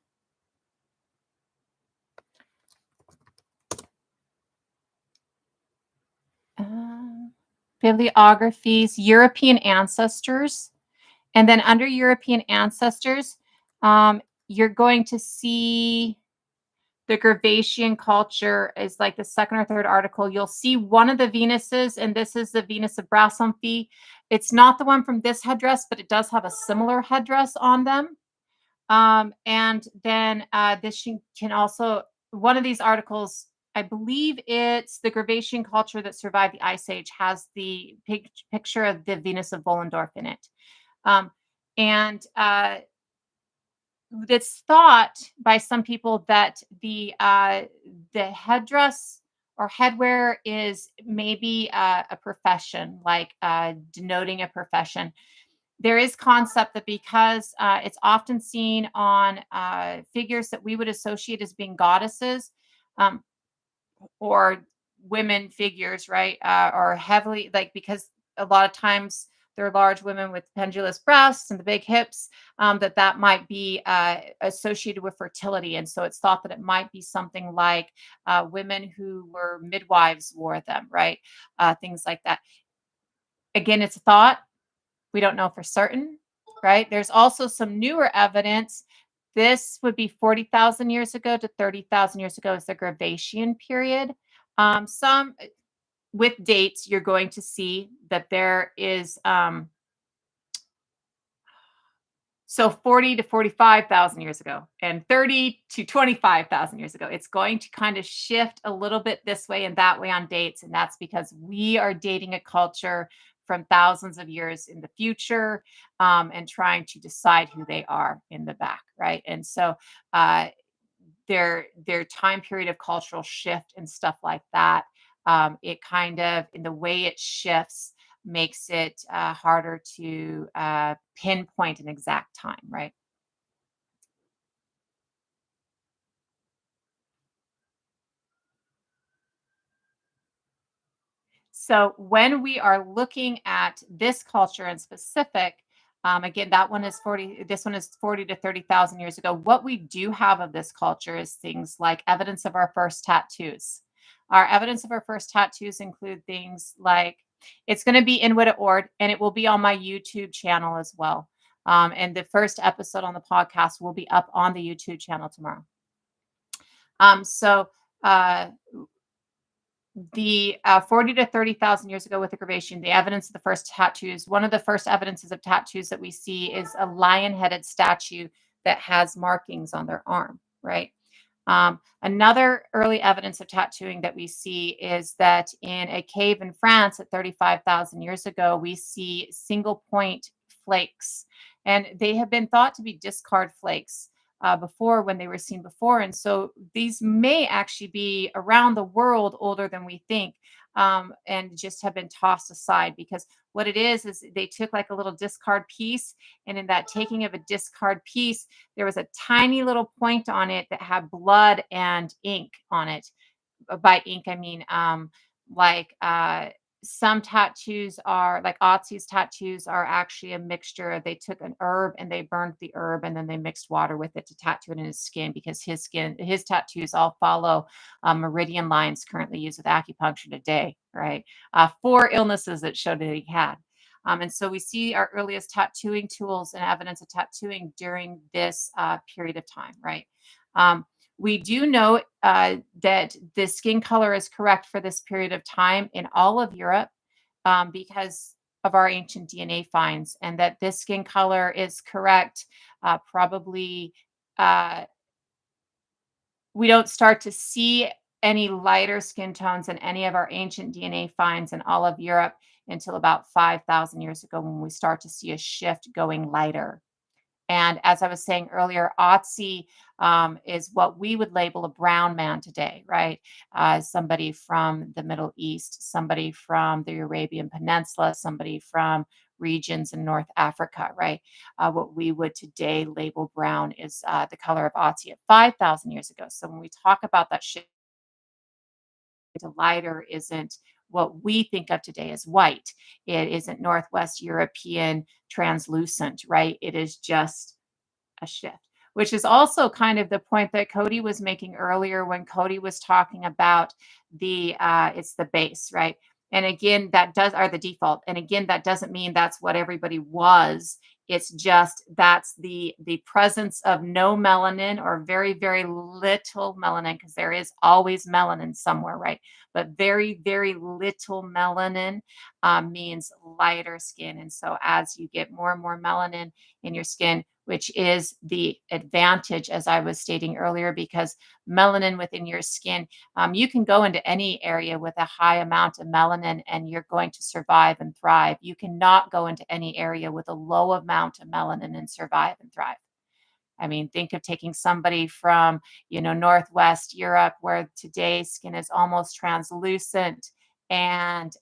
Bibliographies, European ancestors. And then under European ancestors, you're going to see the Gravatian culture is like the second or third article. You'll see one of the Venuses, and this is the Venus of Brassamphi. It's not the one from this headdress, but it does have a similar headdress on them. And then this can also, one of these articles, I believe it's the Gravatian culture that survived the Ice Age, has the picture of the Venus of Wollendorf in it. And it's thought by some people that the headdress or headwear is maybe a profession, like denoting a profession. There is concept that because it's often seen on figures that we would associate as being goddesses, or women figures, right? Or heavily, like, because a lot of times they're large women with pendulous breasts and the big hips, that might be associated with fertility. And so it's thought that it might be something like women who were midwives wore them, right? Things like that. Again, it's a thought. We don't know for certain, right? There's also some newer evidence. This would be 40,000 years ago to 30,000 years ago is the Gravatian period. Some with dates, you're going to see that there is so 40 to 45,000 years ago and 30 to 25,000 years ago. It's going to kind of shift a little bit this way and that way on dates. And that's because we are dating a culture from thousands of years in the future, and trying to decide who they are in the back, right? And so their time period of cultural shift and stuff like that, it kind of, in the way it shifts, makes it harder to pinpoint an exact time, right? So when we are looking at this culture in specific, again, that one is 40, this one is 40 to 30,000 years ago. What we do have of this culture is things like evidence of our first tattoos. Our evidence of our first tattoos include things like, it's going to be in Widda Ord, and it will be on my YouTube channel as well. And the first episode on the podcast will be up on the YouTube channel tomorrow. So The 40 to 30,000 years ago with the gravation, the evidence of the first tattoos, one of the first evidences of tattoos that we see is a lion-headed statue that has markings on their arm, right? Another early evidence of tattooing that we see is that in a cave in France at 35,000 years ago, we see single point flakes, and they have been thought to be discard flakes before when they were seen before. And so these may actually be around the world older than we think. And just have been tossed aside because what it is they took like a little discard piece, and in that taking of a discard piece, there was a tiny little point on it that had blood and ink on it. By ink, I mean, like, some tattoos are like Otzi's tattoos are actually a mixture. They took an herb and they burned the herb and then they mixed water with it to tattoo it in his skin because his tattoos all follow meridian lines currently used with acupuncture today, right? For illnesses that showed that he had. And so we see our earliest tattooing tools and evidence of tattooing during this period of time, right? Um, we do know that the skin color is correct for this period of time in all of Europe because of our ancient DNA finds, and that this skin color is correct. Probably uh, we don't start to see any lighter skin tones in any of our ancient DNA finds in all of Europe until about 5,000 years ago when we start to see a shift going lighter. And as I was saying earlier, Otzi is what we would label a brown man today, right? Somebody from the Middle East, somebody from the Arabian Peninsula, somebody from regions in North Africa, right? What we would today label brown is the color of Otzi at 5,000 years ago. So when we talk about that shift to lighter isn't what we think of today as white. It isn't Northwest European translucent, right? It is just a shift, which is also kind of the point that Cody was making earlier when Cody was talking about the it's the base, right? And again, that does are the default. And again, that doesn't mean that's what everybody was. It's just that's the presence of no melanin or very, very little melanin, because there is always melanin somewhere, right? But very, very little melanin means lighter skin. And so as you get more and more melanin in your skin, which is the advantage, as I was stating earlier, because melanin within your skin, you can go into any area with a high amount of melanin and you're going to survive and thrive. You cannot go into any area with a low amount of melanin and survive and thrive. I mean, think of taking somebody from, Northwest Europe, where today's skin is almost translucent, and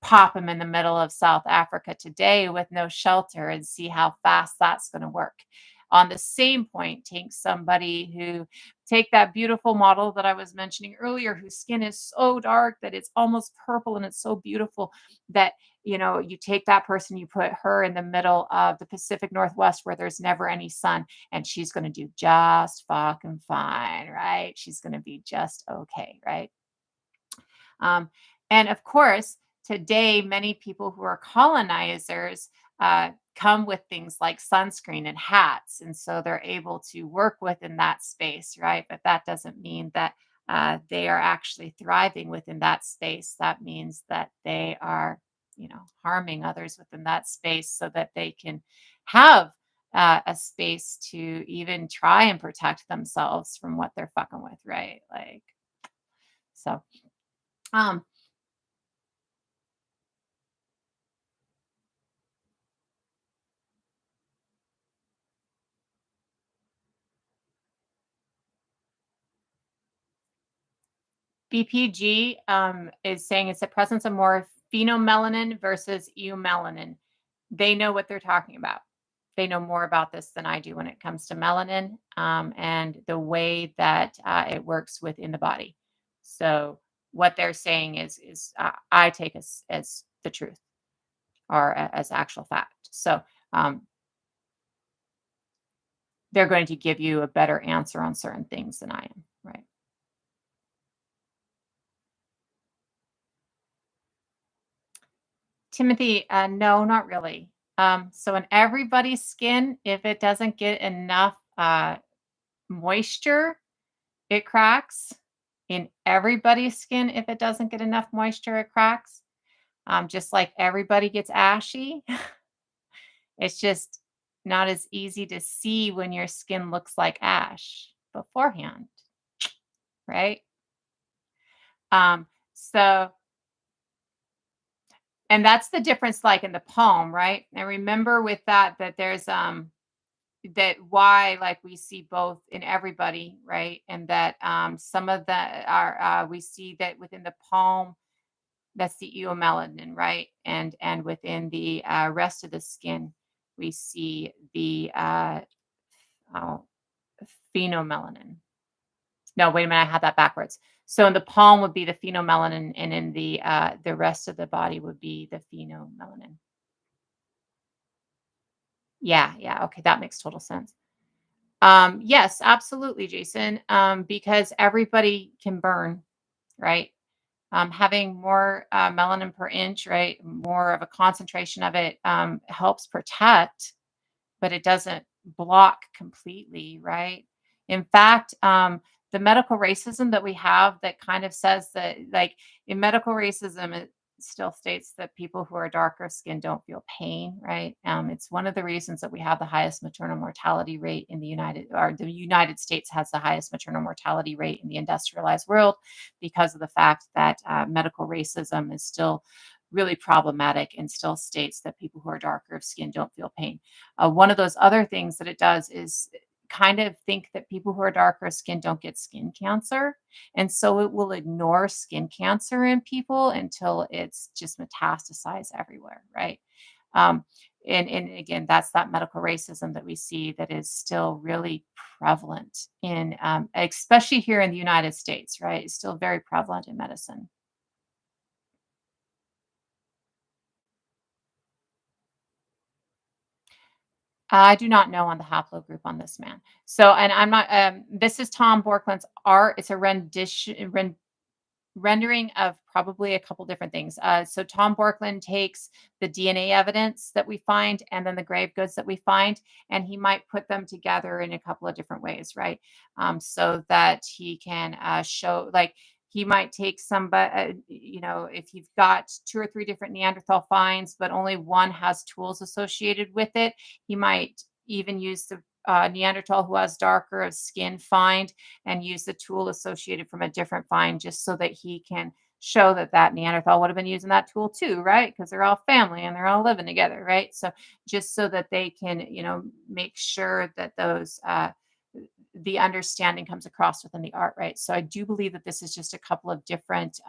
pop them in the middle of South Africa today with no shelter and see how fast that's going to work. On the same point, take that beautiful model that I was mentioning earlier, whose skin is so dark that it's almost purple and it's so beautiful that you take that person, you put her in the middle of the Pacific Northwest where there's never any sun, and she's going to do just fucking fine, right? She's going to be just okay, right? Um, and of course, today, many people who are colonizers come with things like sunscreen and hats. And so they're able to work within that space, right? But that doesn't mean that they are actually thriving within that space. That means that they are, harming others within that space so that they can have a space to even try and protect themselves from what they're fucking with, right? Like, so. Um, BPG is saying it's the presence of more phenomelanin versus eumelanin. They know what they're talking about. They know more about this than I do when it comes to melanin and the way that it works within the body. So what they're saying is I take as the truth or as actual fact. So um, they're going to give you a better answer on certain things than I am, right? Timothy, no, not really. So in everybody's skin, if it doesn't get enough moisture, it cracks. in everybody's skin if it doesn't get enough moisture, it cracks. Just like everybody gets ashy. It's just not as easy to see when your skin looks like ash beforehand, right? Um, so and that's the difference like in the palm, right? And remember with that that there's that why like we see both in everybody, right? And that some of the are we see that within the palm that's the eomelanin, right? And within the rest of the skin we see the oh, phenomelanin. No, wait a minute, I had that backwards. So in the palm would be the phenomelanin, and in the rest of the body would be the phenomelanin. Yeah, yeah, okay, that makes total sense. Yes, absolutely, Jason. Because everybody can burn, right? Having more melanin per inch, right? More of a concentration of it helps protect, but it doesn't block completely, right? In fact, the medical racism that we have that kind of says that, like in medical racism, it still states that people who are darker skinned don't feel pain, right? It's one of the reasons that we have the highest maternal mortality rate in the United States has the highest maternal mortality rate in the industrialized world because of the fact that medical racism is still really problematic and still states that people who are darker of skin don't feel pain. One of those other things that it does is kind of think that people who are darker skin don't get skin cancer. And so it will ignore skin cancer in people until it's just metastasized everywhere, right? Um, and again, that's that medical racism that we see that is still really prevalent in, especially here in the United States, right? It's still very prevalent in medicine. I do not know on the haplogroup on this man. So, and I'm not. This is Tom Borkland's art. It's a rendering of probably a couple different things. So Tom Borkland takes the DNA evidence that we find and then the grave goods that we find, and he might put them together in a couple of different ways, right? So that he can show, like, he might take some, but if you've got two or three different Neanderthal finds, but only one has tools associated with it, he might even use the Neanderthal who has darker of skin find and use the tool associated from a different find just so that he can show that that Neanderthal would have been using that tool too, right? Because they're all family and they're all living together, right? So just so that they can, make sure that those the understanding comes across within the art, right? So I do believe that this is just a couple of different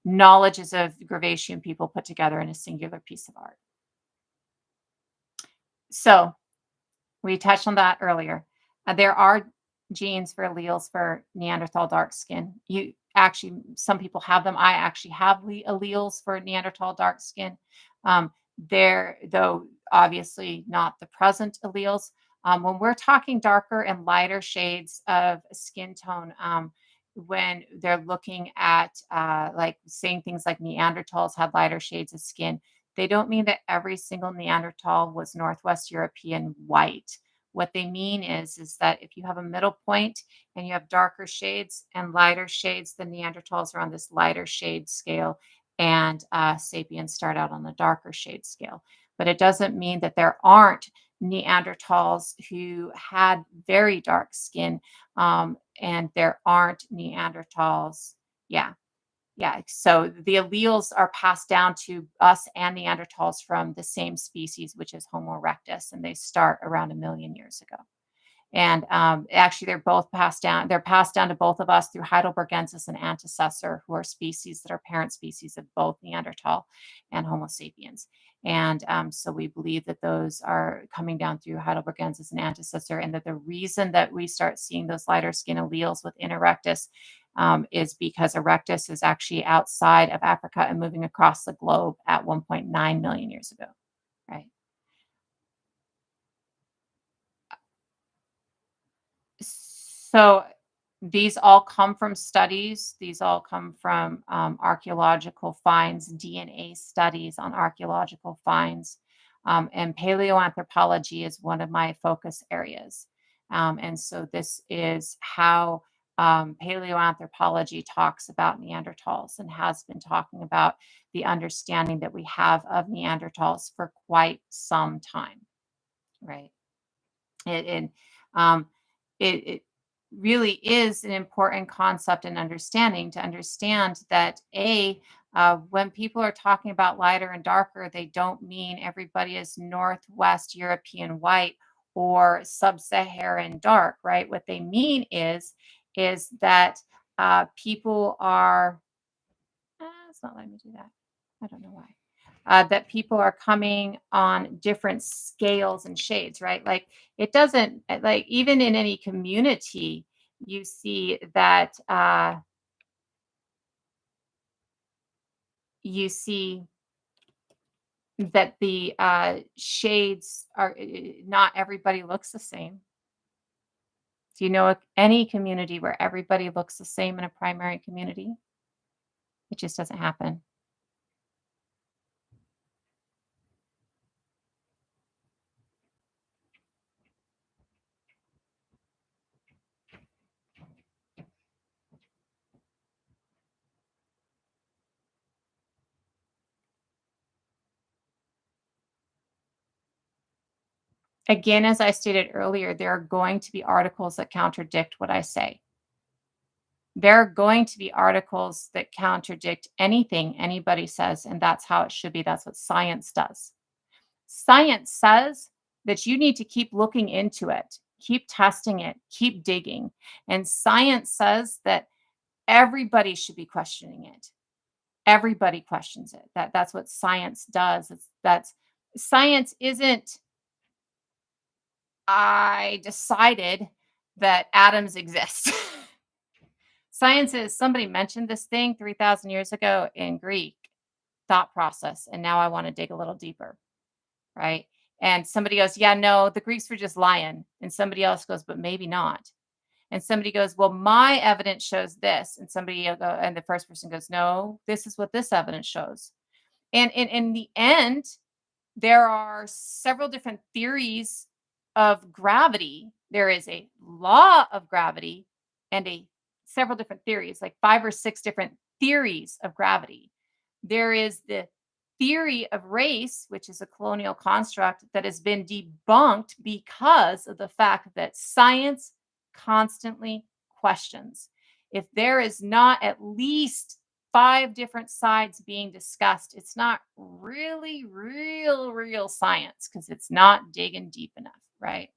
knowledges of gravation people put together in a singular piece of art. So we touched on that earlier. There are genes for alleles for Neanderthal dark skin. You actually, some people have them. I actually have alleles for Neanderthal dark skin. They're, though, obviously not the present alleles. When we're talking darker and lighter shades of skin tone, when they're looking at like saying things like Neanderthals had lighter shades of skin, they don't mean that every single Neanderthal was Northwest European white. What they mean is that if you have a middle point and you have darker shades and lighter shades, the Neanderthals are on this lighter shade scale, and sapiens start out on the darker shade scale. But it doesn't mean that there aren't Neanderthals who had very dark skin, and there aren't Neanderthals. Yeah, yeah, so the alleles are passed down to us and Neanderthals from the same species, which is Homo erectus, and they start around 1 million years ago. And actually, they're both passed down. They're passed down to both of us through Heidelbergensis and Antecessor, who are species that are parent species of both Neanderthal and Homo sapiens. And so we believe that those are coming down through Heidelbergensis and Antecessor, and that the reason that we start seeing those lighter skin alleles within Erectus is because Erectus is actually outside of Africa and moving across the globe at 1.9 million years ago, right? So these all come from studies. These all come from archaeological finds, DNA studies on archaeological finds. And paleoanthropology is one of my focus areas. And so this is how Paleoanthropology talks about Neanderthals and has been talking about the understanding that we have of Neanderthals for quite some time, right? And um, it really is an important concept and understanding to understand that when people are talking about lighter and darker, they don't mean everybody is Northwest European white or sub-Saharan dark, right? What they mean is that people are. It's not letting me do that. I don't know why. That people are coming on different scales and shades, right? Like it doesn't like even in any community, you see that you see that the shades are not everybody looks the same. Do you know any community where everybody looks the same in a primary community? It just doesn't happen. Again, as I stated earlier, there are going to be articles that contradict what I say. There are going to be articles that contradict anything anybody says, and that's how it should be. That's what science does. Science says that you need to keep looking into it, keep testing it, keep digging. And science says that everybody should be questioning it. Everybody questions it. That's what science does. That's science isn't I decided that atoms exist. Science is somebody mentioned this thing 3,000 years ago in Greek thought process, and now I want to dig a little deeper, right? And somebody goes, "Yeah, no, the Greeks were just lying." And somebody else goes, "But maybe not." And somebody goes, "Well, my evidence shows this." And somebody will go, and the first person goes, "No, this is what this evidence shows." And in the end, there are several different theories of gravity. There is a law of gravity and a several different theories, like 5 or 6 different theories of gravity. There is the theory of race, which is a colonial construct that has been debunked because of the fact that science constantly questions. If there is not at least 5 different sides being discussed, it's not really real science because it's not digging deep enough, right?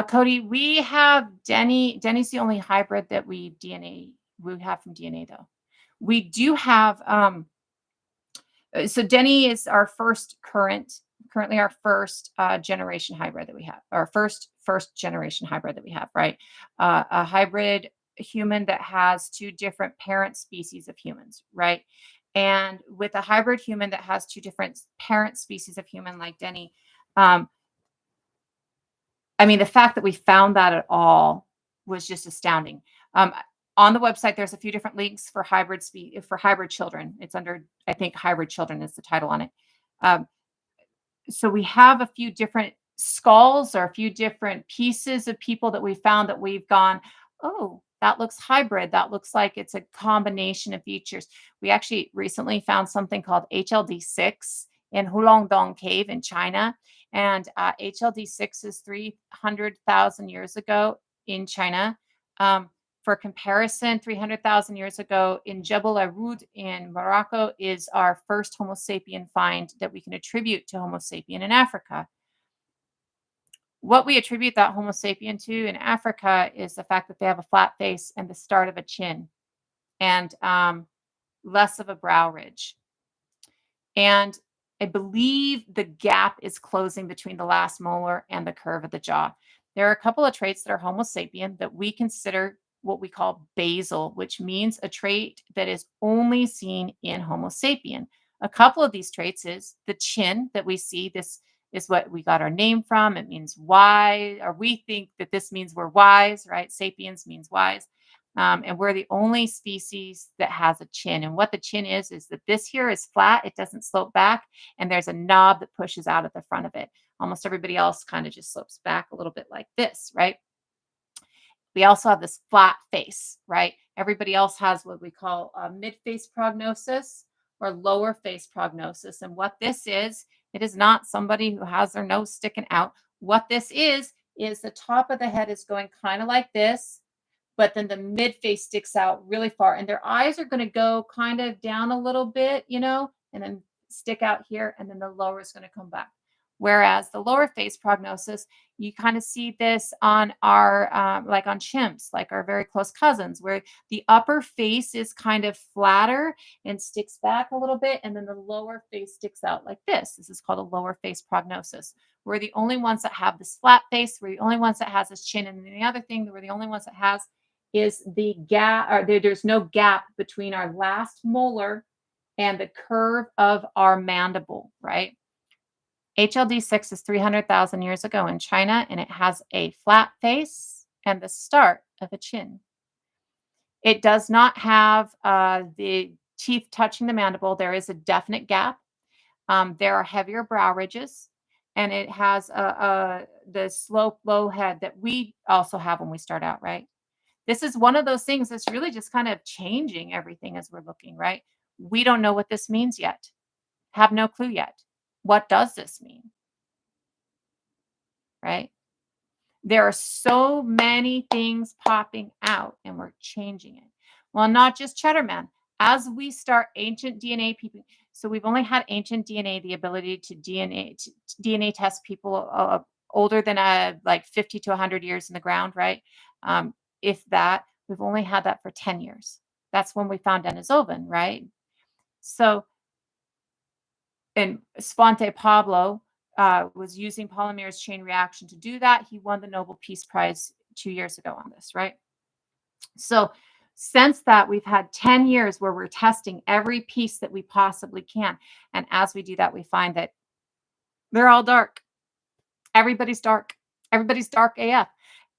Cody, we have Denny. Denny's the only hybrid that we have from DNA though. We do have so Denny is our currently our first generation hybrid that we have, our first generation hybrid that we have, right? A hybrid human that has two different parent species of humans, right? And with a hybrid human that has two different parent species of human like Denny, um, I mean, the fact that we found that at all was just astounding. Um, on the website, there's a few different links for for hybrid children. It's under, I think, hybrid children is the title on it. Um, so we have a few different skulls or a few different pieces of people that we found that we've gone, oh, that looks hybrid. That looks like it's a combination of features. We actually recently found something called HLD6 in Hulongdong Cave in China. And HLD6 is 300,000 years ago in China. For comparison, 300,000 years ago in Jebel Arud in Morocco is our first Homo sapien find that we can attribute to Homo sapien in Africa. What we attribute that Homo sapien to in Africa is the fact that they have a flat face and the start of a chin and less of a brow ridge. And I believe the gap is closing between the last molar and the curve of the jaw. There are a couple of traits that are Homo sapien that we consider what we call basal, which means a trait that is only seen in Homo sapien. A couple of these traits is the chin that we see. This is what we got our name from. It means wise, or we think that this means we're wise, right? Sapiens means wise. And we're the only species that has a chin. And what the chin is that this here is flat, it doesn't slope back, and there's a knob that pushes out at the front of it. Almost everybody else kind of just slopes back a little bit like this, right? We also have this flat face, right? Everybody else has what we call a mid-face prognosis or lower face prognosis. And what this is, it is not somebody who has their nose sticking out. What this is the top of the head is going kind of like this, but then the mid face sticks out really far, and their eyes are going to go kind of down a little bit, and then stick out here, and then the lower is going to come back. Whereas the lower face prognosis, you kind of see this on our like on chimps, like our very close cousins, where the upper face is kind of flatter and sticks back a little bit, and then the lower face sticks out like this. This is called a lower face prognosis. We're the only ones that have this flat face. We're the only ones that has this chin, and the other thing that we're the only ones that has is the gap, or there's no gap between our last molar and the curve of our mandible, right? HLD6 is 300,000 years ago in China, and it has a flat face and the start of a chin. It does not have the teeth touching the mandible. There is a definite gap. There are heavier brow ridges, and it has the slope low head that we also have when we start out, right? This is one of those things that's really just kind of changing everything as we're looking, right? We don't know what this means yet. Have no clue yet. What does this mean? Right? There are so many things popping out and we're changing it. Well, not just Cheddarman. As we start ancient DNA people, so we've only had ancient DNA, the ability to DNA test people older than like 50 to 100 years in the ground, right? If that, we've only had that for 10 years. That's when we found Denisovan, right? So, and Svante Pablo was using polymerase chain reaction to do that. He won the Nobel Peace Prize 2 years ago on this, right? So, since that, we've had 10 years where we're testing every piece that we possibly can. And as we do that, we find that they're all dark. Everybody's dark. Everybody's dark AF.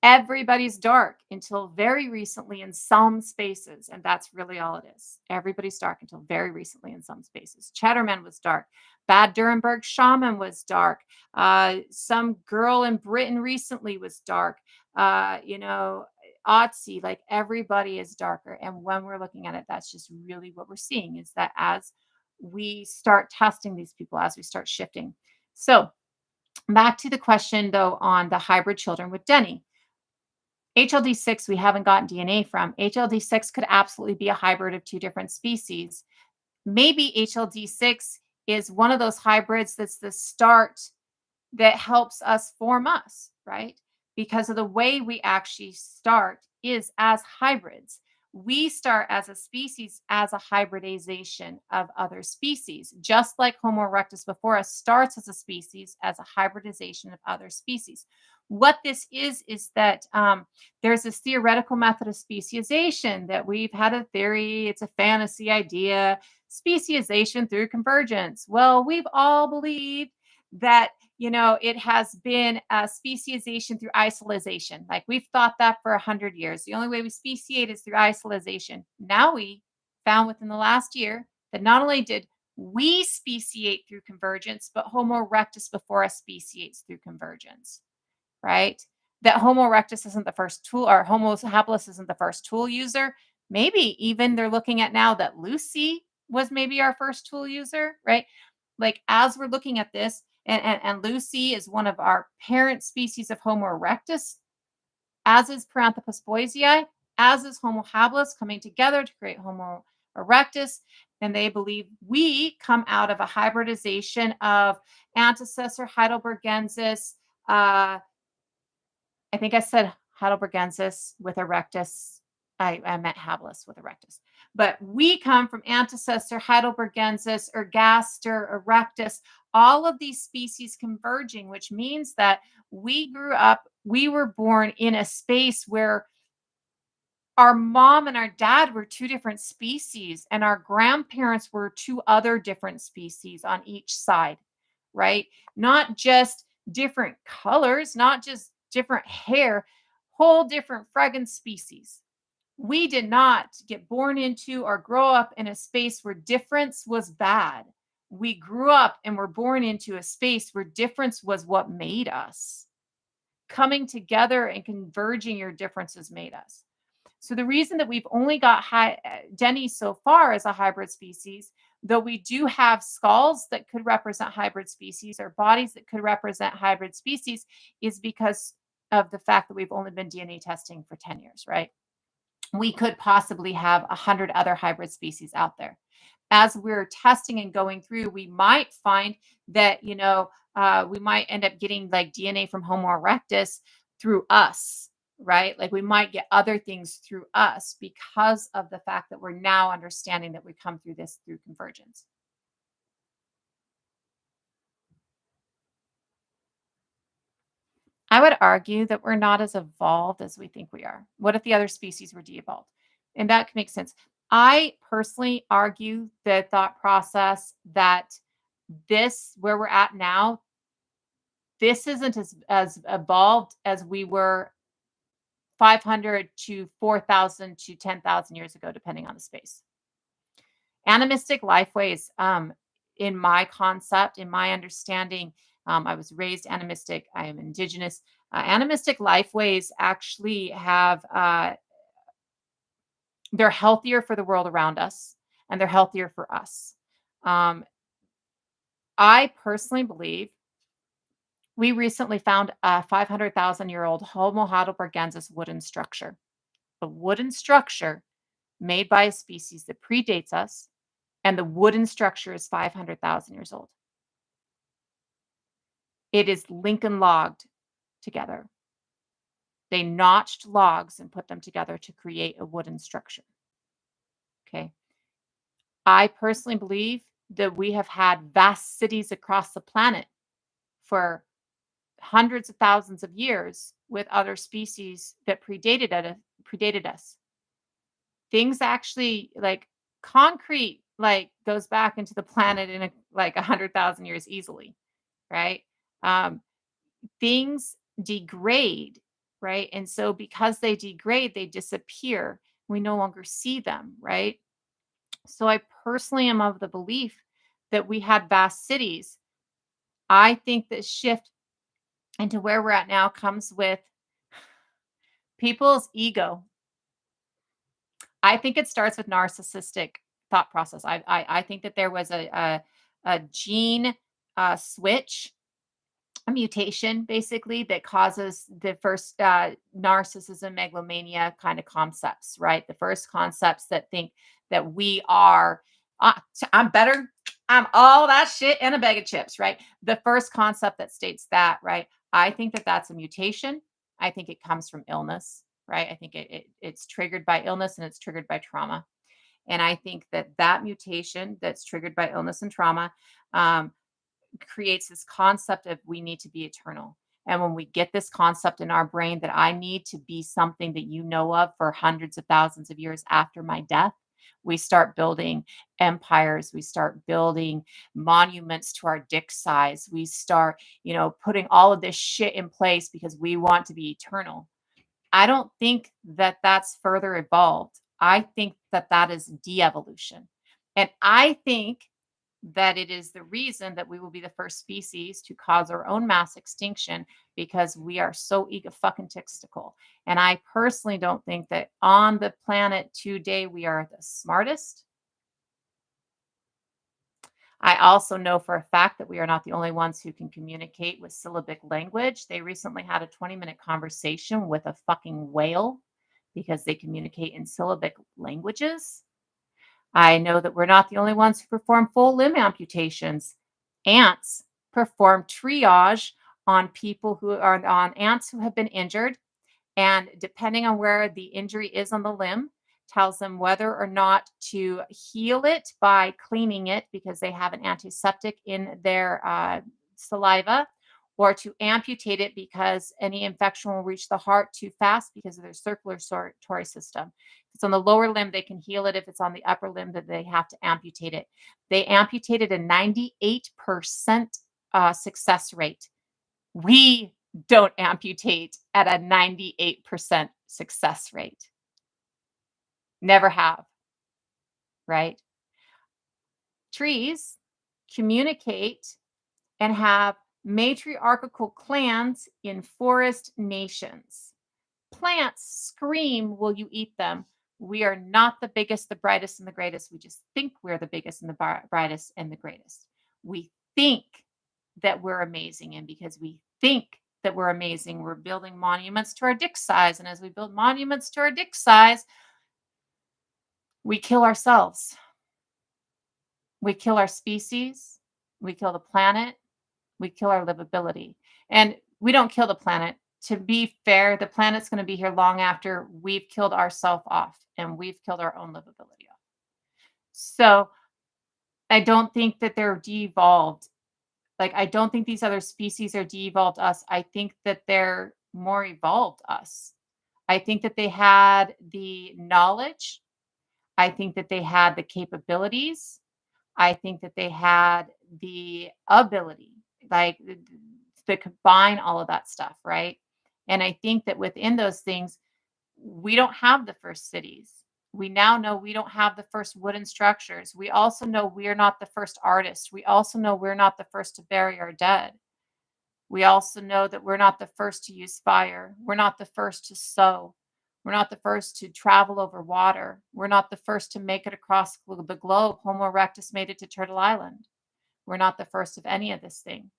Everybody's dark until very recently in some spaces. And that's really all it is. Everybody's dark until very recently in some spaces. Cheddarman was dark. Bad Durenberg shaman was dark. Some girl in Britain recently was dark. Otzi, like everybody is darker. And when we're looking at it, that's just really what we're seeing is that as we start testing these people, as we start shifting. So back to the question, though, on the hybrid children with Denny. HLD6, we haven't gotten DNA from. HLD6 could absolutely be a hybrid of two different species. Maybe HLD6 is one of those hybrids that's the start that helps us form us, right? Because of the way we actually start is as hybrids. We start as a species as a hybridization of other species, just like Homo erectus before us starts as a species as a hybridization of other species. What this is that there's this theoretical method of speciation that we've had a theory, it's a fantasy idea, speciation through convergence. Well, we've all believed that it has been a speciation through isolation. Like we've thought that for 100 years. The only way we speciate is through isolation. Now we found within the last year that not only did we speciate through convergence, but Homo erectus before us speciates through convergence, right? That Homo erectus isn't the first tool, or Homo habilis isn't the first tool user. Maybe even they're looking at now that Lucy was maybe our first tool user, right? Like as we're looking at this, and Lucy is one of our parent species of Homo erectus, as is Paranthropus boisei, as is Homo habilis coming together to create Homo erectus. And they believe we come out of a hybridization of antecessor heidelbergensis. I think I said heidelbergensis with erectus. I meant habilis with erectus. But we come from antecessor heidelbergensis, ergaster, erectus, all of these species converging, which means that we were born in a space where our mom and our dad were two different species, and our grandparents were two other different species on each side, right? Not just different colors, not just different hair, whole different friggin' species. We did not get born into or grow up in a space where difference was bad. We grew up and were born into a space where difference was what made us. Coming together and converging your differences made us. So the reason that we've only got Denny so far as a hybrid species, though we do have skulls that could represent hybrid species or bodies that could represent hybrid species, is because of the fact that we've only been DNA testing for 10 years, right? We could possibly have 100 other hybrid species out there. As we're testing and going through, we might find that, we might end up getting like DNA from Homo erectus through us, right? Like we might get other things through us because of the fact that we're now understanding that we come through this through convergence. I would argue that we're not as evolved as we think we are. What if the other species were de-evolved? And that makes sense. I personally argue the thought process that this, where we're at now, this isn't as evolved as we were 500 to 4,000 to 10,000 years ago, depending on the space. Animistic lifeways, in my concept, in my understanding, I was raised animistic. I am indigenous. Animistic lifeways actually have, they're healthier for the world around us and they're healthier for us. Um, I personally believe we recently found a 500,000-year-old Homo heidelbergensis wooden structure, a wooden structure made by a species that predates us, and the wooden structure is 500,000 years old. It is Lincoln logged together. They notched logs and put them together to create a wooden structure. Okay. I personally believe that we have had vast cities across the planet for hundreds of thousands of years with other species that predated us. Things actually like concrete like goes back into the planet in like 100,000 years easily, right? Um, Things degrade, right? And so because they degrade, they disappear. We no longer see them, right? So I personally am of the belief that we had vast cities. I think that shift into where we're at now comes with people's ego. I think it starts with narcissistic thought process. I think that there was a gene switch, a mutation basically that causes the first narcissism, megalomania kind of concepts, right? The first concepts that think that we are, I'm better, I'm all that shit and a bag of chips, right? The first concept that states that, right? I think that that's a mutation. I think it comes from illness, right? I think it's triggered by illness and it's triggered by trauma. And I think that that mutation that's triggered by illness and trauma, um, creates this concept of we need to be eternal. And when we get this concept in our brain that I need to be something that you know of for hundreds of thousands of years after my death, we start building empires. We start building monuments to our dick size. We start, putting all of this shit in place because we want to be eternal. I don't think that that's further evolved. I think that that is de-evolution. And I think that it is the reason that we will be the first species to cause our own mass extinction because we are so ego fucking tistical. And I personally don't think that on the planet today we are the smartest. I also know for a fact that we are not the only ones who can communicate with syllabic language. They recently had a 20-minute conversation with a fucking whale because they communicate in syllabic languages. I know that we're not the only ones who perform full limb amputations. Ants perform triage on people who are on ants who have been injured. And depending on where the injury is on the limb, tells them whether or not to heal it by cleaning it because they have an antiseptic in their saliva, or to amputate it because any infection will reach the heart too fast because of their circulatory system. If it's on the lower limb, they can heal it. If it's on the upper limb, that they have to amputate it. They amputated a 98% success rate. We don't amputate at a 98% success rate. Never have, right? Trees communicate and have matriarchal clans in forest nations. Plants scream, "Will you eat them?" We are not the biggest, the brightest, and the greatest. We just think we're the biggest and the brightest and the greatest. We think that we're amazing. And because we think that we're amazing, we're building monuments to our dick size. And as we build monuments to our dick size, we kill ourselves. We kill our species. We kill the planet. We kill our livability. And we don't kill the planet. To be fair, the planet's going to be here long after we've killed ourselves off and we've killed our own livability off. So I don't think that they're de-evolved. Like, I don't think these other species are de-evolved us. I think that they're more evolved us. I think that they had the knowledge. I think that they had the capabilities. I think that they had the ability, like to combine all of that stuff, right? And I think that within those things, we don't have the first cities. We now know we don't have the first wooden structures. We also know we're not the first artists. We also know we're not the first to bury our dead. We also know that we're not the first to use fire. We're not the first to sew. We're not the first to travel over water. We're not the first to make it across the globe. Homo erectus made it to Turtle Island. We're not the first of any of this thing.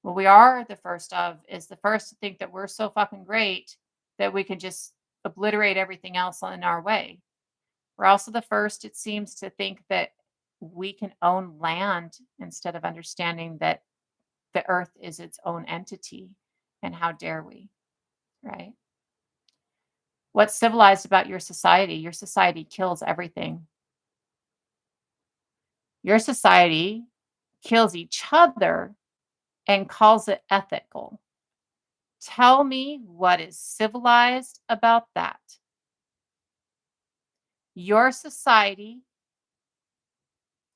What we are the first of is the first to think that we're so fucking great that we can just obliterate everything else in our way. We're also the first, it seems, to think that we can own land instead of understanding that the earth is its own entity. And how dare we, right? What's civilized about your society? Your society kills everything. Your society kills each other and calls it ethical. Tell me what is civilized about that. Your society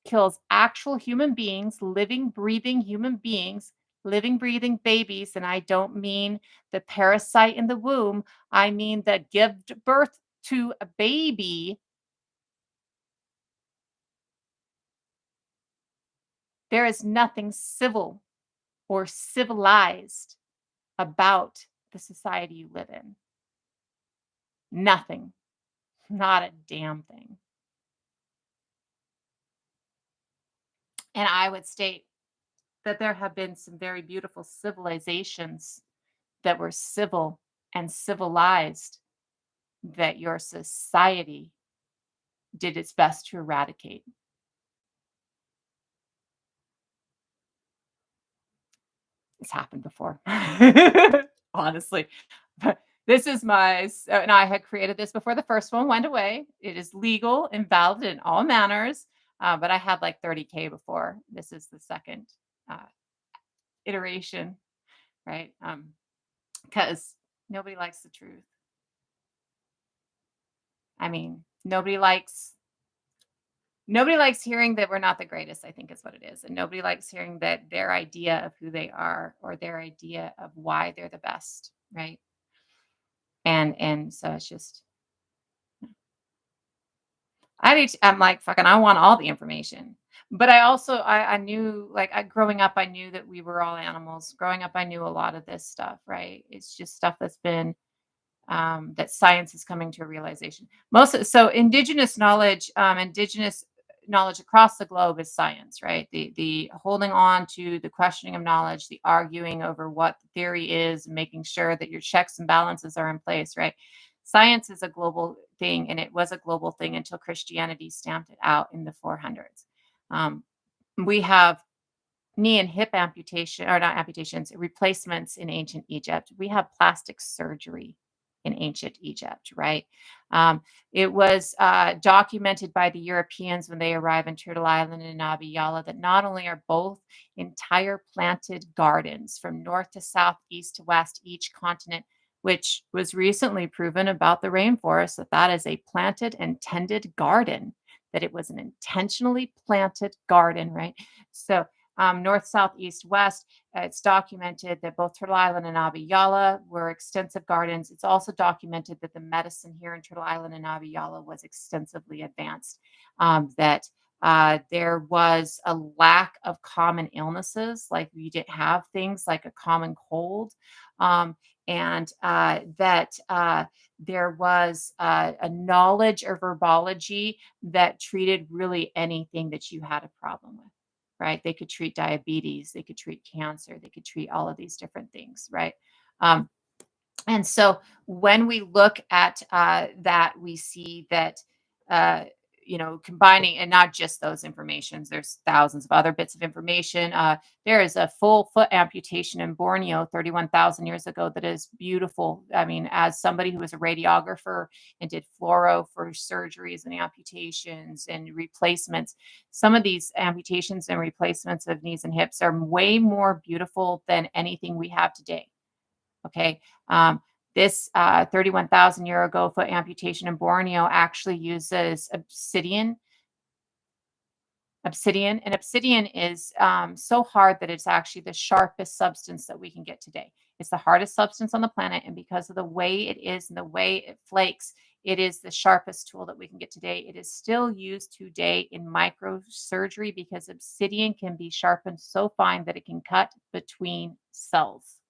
kills actual human beings, living, breathing human beings, living, breathing babies. And I don't mean the parasite in the womb, I mean the give birth to a baby. There is nothing civil or civilized about the society you live in. Nothing. Not a damn thing. And I would state that there have been some very beautiful civilizations that were civil and civilized that your society did its best to eradicate. It's happened before. Honestly. But this is and I had created this before the first one went away. It is legal and valid in all manners. But I had like 30K before. This is the second uh, iteration, right? Because nobody likes the truth. I mean, nobody likes hearing that we're not the greatest, I think is what it is. And nobody likes hearing that their idea of who they are or their idea of why they're the best, right? And so it's just I'm like, fucking, I want all the information. But I also I knew, like, growing up, I knew that we were all animals. Growing up, I knew a lot of this stuff, right? It's just stuff that's been that science is coming to a realization. So indigenous knowledge across the globe is science, right? The holding on to the questioning of knowledge, the arguing over what the theory is, making sure that your checks and balances are in place, right? Science is a global thing, and it was a global thing until Christianity stamped it out in the 400s. We have knee and hip amputation, or not amputations, replacements in ancient Egypt. We have plastic surgery in ancient Egypt, right? It was documented by the Europeans when they arrived in Turtle Island and Abiyala that not only are both entire planted gardens from north to south, east to west, each continent, which was recently proven about the rainforest, that is a planted and tended garden, that it was an intentionally planted garden, right? So north, south, east, west. it's documented that both Turtle Island and Abiyala were extensive gardens. It's also documented that the medicine here in Turtle Island and Abiyala was extensively advanced. That there was a lack of common illnesses, like we didn't have things like a common cold, and that there was a knowledge of herbology that treated really anything that you had a problem with, right? They could treat diabetes, they could treat cancer, they could treat all of these different things, right? Um, and so when we look at that, we see that, uh, combining and not just those informations, there's thousands of other bits of information. There is a full foot amputation in Borneo 31,000 years ago that is beautiful. I mean, as somebody who was a radiographer and did fluoro for surgeries and amputations and replacements, some of these amputations and replacements of knees and hips are way more beautiful than anything we have today. Okay. Um, this 31,000 year ago foot amputation in Borneo actually uses obsidian. And obsidian is so hard that it's actually the sharpest substance that we can get today. It's the hardest substance on the planet. And because of the way it is and the way it flakes, it is the sharpest tool that we can get today. It is still used today in microsurgery because obsidian can be sharpened so fine that it can cut between cells.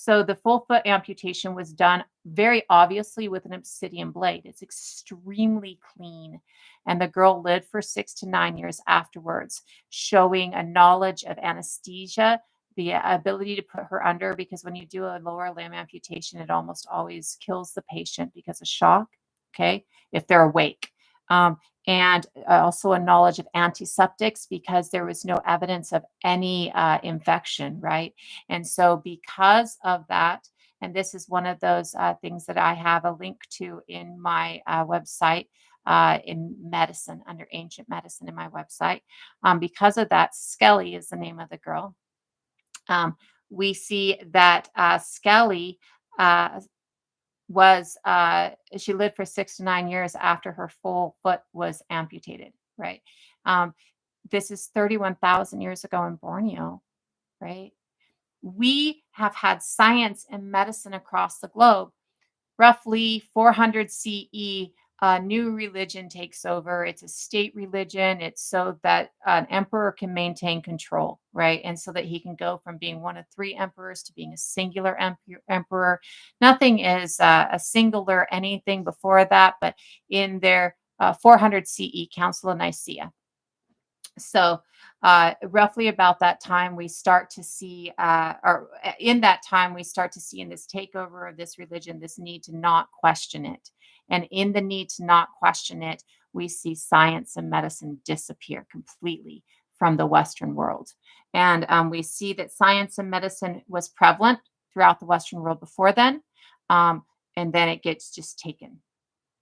So the full foot amputation was done very obviously with an obsidian blade. It's extremely clean. And the girl lived for 6 to 9 years afterwards, showing a knowledge of anesthesia, the ability to put her under, because when you do a lower limb amputation, it almost always kills the patient because of shock, okay, if they're awake. Um, and also a knowledge of antiseptics because there was no evidence of any infection, right? And so, because of that, and this is one of those things that I have a link to in my website, in medicine, under ancient medicine in my website. Because of that, Skelly is the name of the girl. We see that Skelly uh, she lived for 6 to 9 years after her full foot was amputated, right? Um, this is 31,000 years ago in Borneo, right? We have had science and medicine across the globe. Roughly 400 CE, a new religion takes over. It's a state religion. It's so that an emperor can maintain control, right? And so that he can go from being one of three emperors to being a singular emperor. Nothing is a singular anything before that, but in their 400 CE, Council of Nicaea. So, roughly about that time, we start to see, or in that time, we start to see in this takeover of this religion, this need to not question it. And in the need to not question it, we see science and medicine disappear completely from the Western world. And we see that science and medicine was prevalent throughout the Western world before then. Um, and then it gets just taken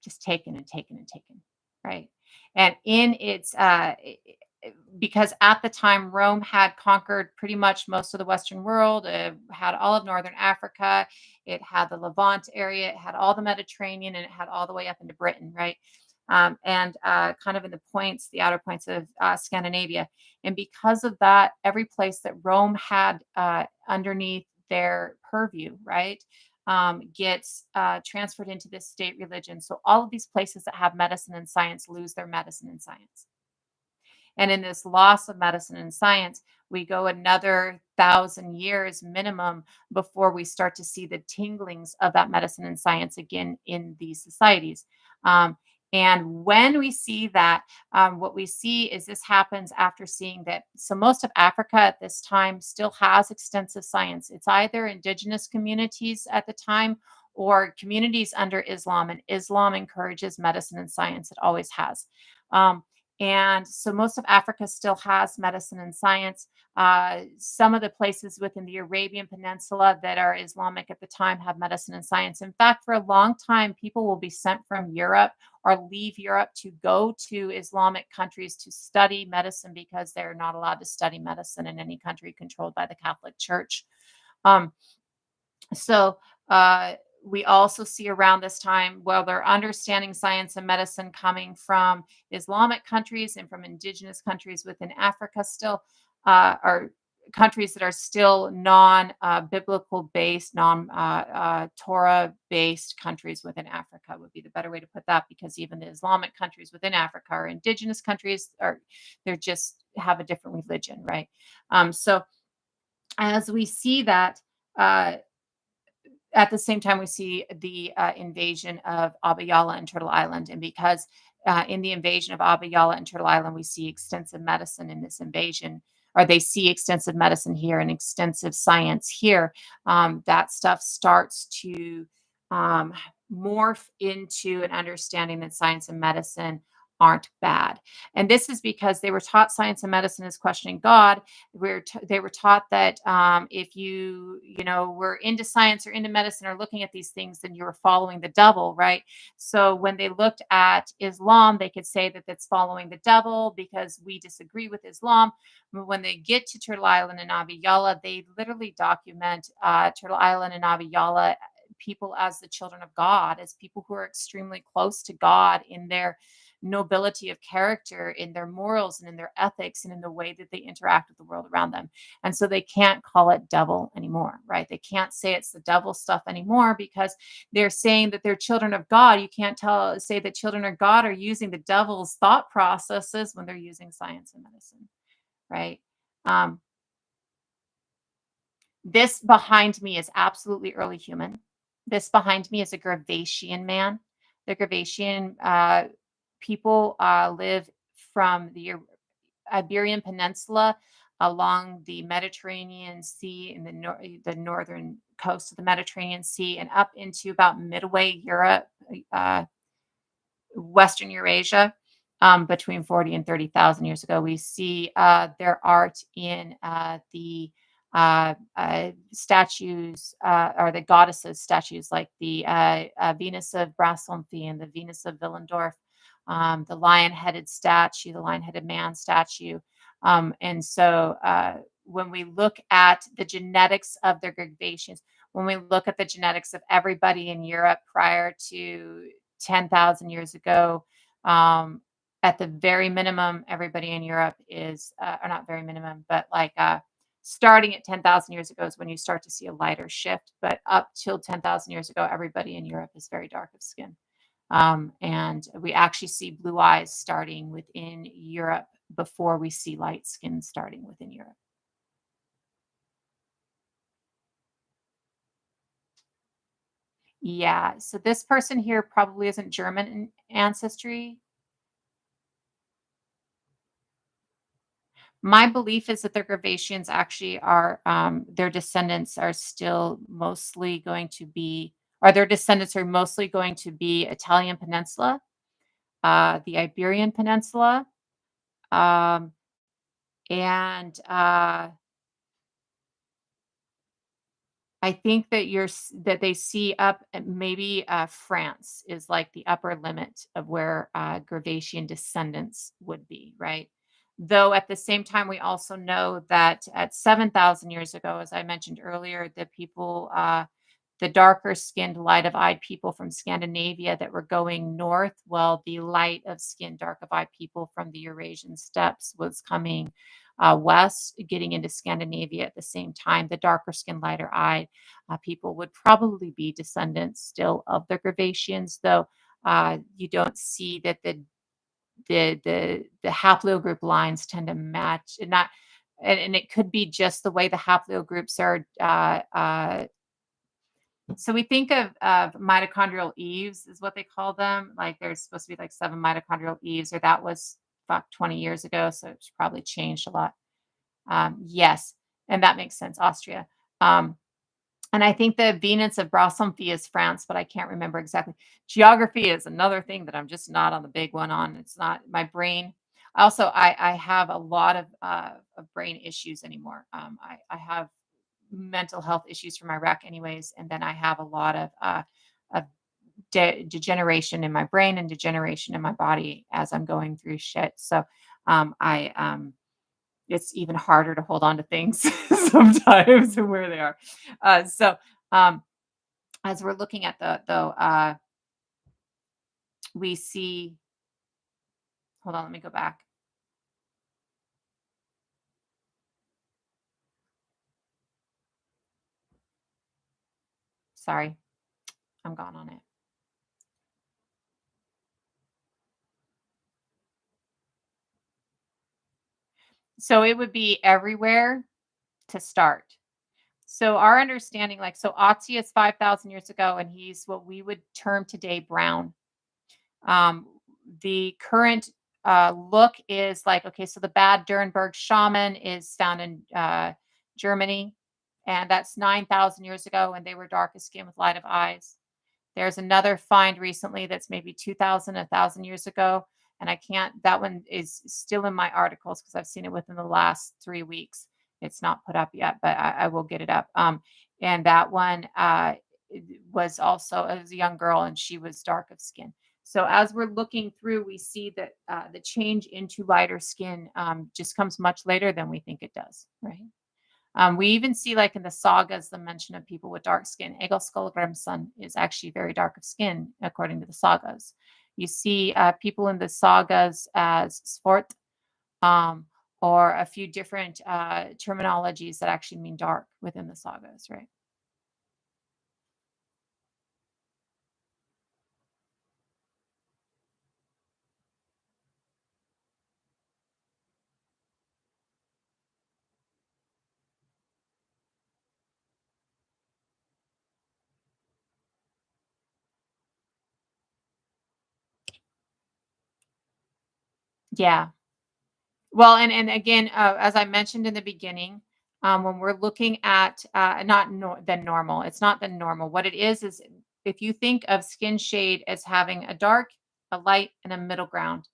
and taken and taken, right? And in its because at the time Rome had conquered pretty much most of the Western world, had all of northern Africa, it had the Levant area, it had all the Mediterranean, and it had all the way up into Britain, right? And kind of in the outer points of Scandinavia. And because of that, every place that Rome had underneath their purview, right, gets transferred into this state religion. So all of these places that have medicine and science lose their medicine and science. And in this loss of medicine and science, we go another 1,000 years minimum before we start to see the tinglings of that medicine and science again in these societies. And when we see that, what we see is this happens after seeing that. So most of Africa at this time still has extensive science. It's either indigenous communities at the time or communities under Islam, and Islam encourages medicine and science. It always has. Um, and so most of Africa still has medicine and science. Some of the places within the Arabian Peninsula that are Islamic at the time have medicine and science. In fact, for a long time, people will be sent from Europe or leave Europe to go to Islamic countries to study medicine because they're not allowed to study medicine in any country controlled by the Catholic Church. Um, so we also see around this time, while they're understanding science and medicine coming from Islamic countries and from indigenous countries within Africa still, or countries that are still non biblical based, non Torah based countries within Africa would be the better way to put that, because even the Islamic countries within Africa are indigenous countries, or they're just have a different religion, right? So as we see that, uh, at the same time, we see the invasion of Abya and Turtle Island. And because in the invasion of Abya and Turtle Island, we see extensive medicine in this invasion, or they see extensive medicine here and extensive science here, that stuff starts to um, morph into an understanding that science and medicine aren't bad. And this is because they were taught science and medicine is questioning God. They were taught that if you were into science or into medicine or looking at these things, then you were following the devil, right? So when they looked at Islam, they could say that that's following the devil because we disagree with Islam. But when they get to Turtle Island and Abiyala, they literally document Turtle Island and Abiyala people as the children of God, as people who are extremely close to God in their nobility of character, in their morals and in their ethics and in the way that they interact with the world around them. And so they can't call it devil anymore, right? They can't say it's the devil stuff anymore because they're saying that they're children of God. You can't say that children of God are using the devil's thought processes when they're using science and medicine, right? Um, this behind me is absolutely early human. This behind me is a Gravatian man. The Gravatian people live from the Iberian Peninsula along the Mediterranean Sea and the northern coast of the Mediterranean Sea and up into about midway Europe, uh, Western Eurasia, between 40 and 30,000 years ago. We see their art in the statues, or the goddesses statues, like the Venus of Brassamphy and the Venus of Willendorf, the lion-headed statue, the lion-headed man statue. And so when we look at the genetics of their gradations, when we look at the genetics of everybody in Europe prior to 10,000 years ago, at the very minimum, everybody in Europe is, or not very minimum, but like starting at 10,000 years ago is when you start to see a lighter shift. But up till 10,000 years ago, everybody in Europe is very dark of skin. And we actually see blue eyes starting within Europe before we see light skin starting within Europe. Yeah. So this person here probably isn't German in ancestry. My belief is that their Gravatians actually are, their descendants are still mostly going to be, or their descendants are mostly going to be Italian Peninsula, the Iberian Peninsula, um, and I think that that they see up at maybe France is like the upper limit of where Gravatian descendants would be, right? Though at the same time, we also know that at 7,000 years ago, as I mentioned earlier, the darker skinned, light of eyed people from Scandinavia that were going north, well, the light of skinned, dark of eyed people from the Eurasian steppes was coming west, getting into Scandinavia at the same time. The darker skinned, lighter eyed people would probably be descendants still of the Gravatians, though you don't see that the haplogroup lines tend to match, and not, and it could be just the way the haplogroups are. So we think of mitochondrial eaves is what they call them. Like there's supposed to be like 7 mitochondrial eaves, or that was 20 years ago, so it's probably changed a lot. Yes, and that makes sense. Austria. Um, and I think the Venus of Brassamphy is France, but I can't remember exactly. Geography is another thing that I'm just not on the big one on. It's not my brain. Also, I have a lot of brain issues anymore. I have mental health issues from Iraq, anyways, and then I have a lot of degeneration in my brain and degeneration in my body as I'm going through shit. So I it's even harder to hold on to things sometimes and where they are. So as we're looking at we see, hold on, let me go back. Sorry, I'm gone on it. So it would be everywhere to start. So our understanding, like, so Otzi is 5,000 years ago, and he's what we would term today brown. Um, the current look is like, okay, so the Bad Dürrenberg shaman is found in Germany, and that's 9,000 years ago, and they were darkest skin with light of eyes. There's another find recently that's maybe 2,000, 1,000 years ago, and I can't, that one is still in my articles because I've seen it within the last 3 weeks. It's not put up yet, but I will get it up. And that one was also as a young girl, and she was dark of skin. So as we're looking through, we see that the change into lighter skin just comes much later than we think it does, right? We even see, like in the sagas, the mention of people with dark skin. Egil Skallagrimsson is actually very dark of skin, according to the sagas. You see people in the sagas as svart, um, or a few different terminologies that actually mean dark within the sagas, right? Yeah. Well, and again, as I mentioned in the beginning, when we're looking at not the normal, it's not the normal. What it is if you think of skin shade as having a dark, a light, and a middle ground.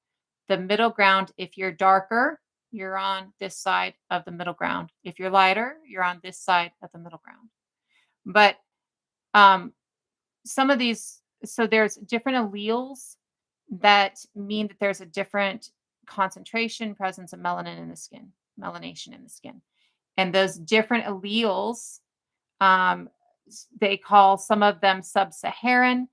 The middle ground, if you're darker, you're on this side of the middle ground. If you're lighter, you're on this side of the middle ground. But um, some of these, so there's different alleles that mean that there's a different concentration, presence of melanin in the skin, melanation in the skin. And those different alleles, um, they call some of them sub-Saharan.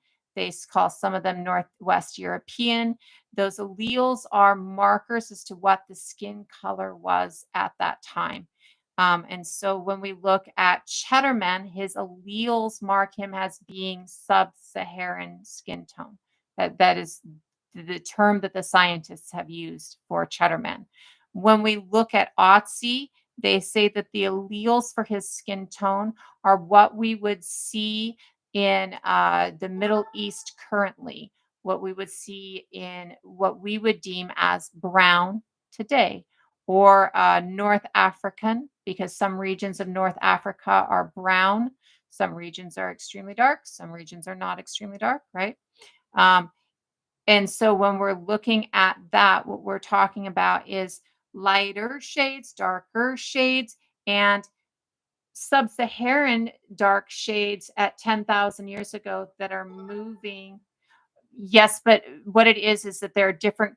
Call some of them Northwest European. Those alleles are markers as to what the skin color was at that time. And so when we look at Chatterman, his alleles mark him as being sub-Saharan skin tone. That is the term that the scientists have used for Chatterman. When we look at Otzi, they say that the alleles for his skin tone are what we would see in the Middle East currently, what we would see in what we would deem as brown today, or North African, because some regions of North Africa are brown, some regions are extremely dark, some regions are not extremely dark, right? Um, and so when we're looking at that, what we're talking about is lighter shades, darker shades, and sub-Saharan dark shades at 10,000 years ago that are moving. Yes, but what it is that there are different,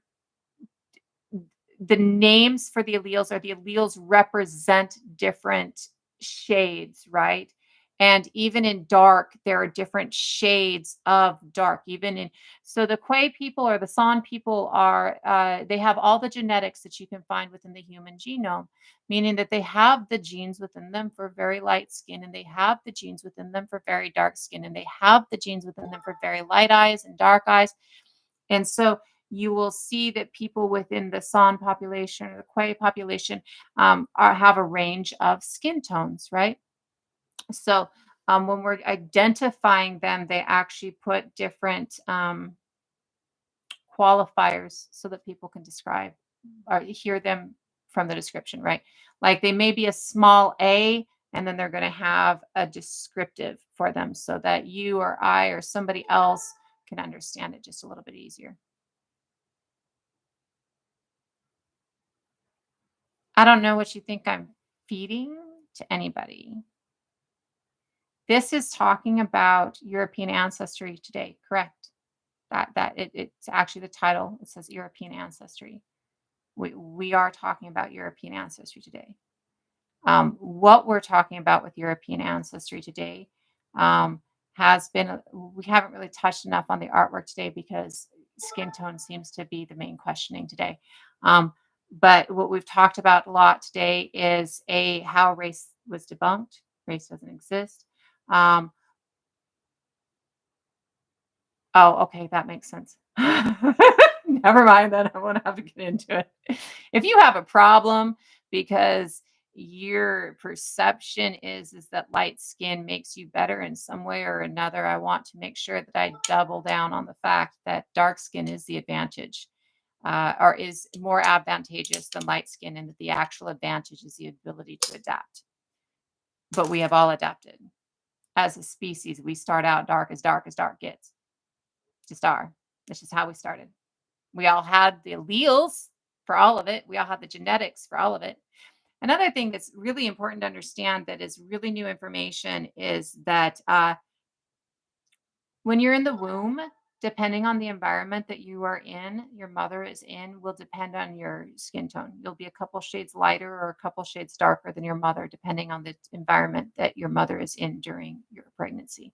the names for the alleles represent different shades, right? And even in dark, there are different shades of dark. Even in, so the Quay people or the San people are they have all the genetics that you can find within the human genome, meaning that they have the genes within them for very light skin, and they have the genes within them for very dark skin, and they have the genes within them for very light eyes and dark eyes. And so you will see that people within the San population or the Quay population have a range of skin tones, right? So when we're identifying them, they actually put different qualifiers so that people can describe or hear them from the description, right? Like they may be a small a, and then they're going to have a descriptive for them so that you or I or somebody else can understand it just a little bit easier. I don't know what you think I'm feeding to anybody. This is talking about European ancestry today, correct? It's actually the title. It says European ancestry. We are talking about European ancestry today. What we're talking about with European ancestry today um, has been, we haven't really touched enough on the artwork today because skin tone seems to be the main questioning today. But what we've talked about a lot today is how race was debunked. Race doesn't exist. Um, Oh, okay, that makes sense. Never mind then, I won't have to get into it. If you have a problem because your perception is that light skin makes you better in some way or another, I want to make sure that I double down on the fact that dark skin is the advantage, or is more advantageous than light skin, and that the actual advantage is the ability to adapt. But we have all adapted. As a species, we start out dark as dark gets. Just are. That's just how we started. We all had the alleles for all of it. We all had the genetics for all of it. Another thing that's really important to understand that is really new information is that when you're in the womb, depending on the environment that you are in, your mother is in, will depend on your skin tone. You'll be a couple shades lighter or a couple shades darker than your mother, depending on the environment that your mother is in during your pregnancy.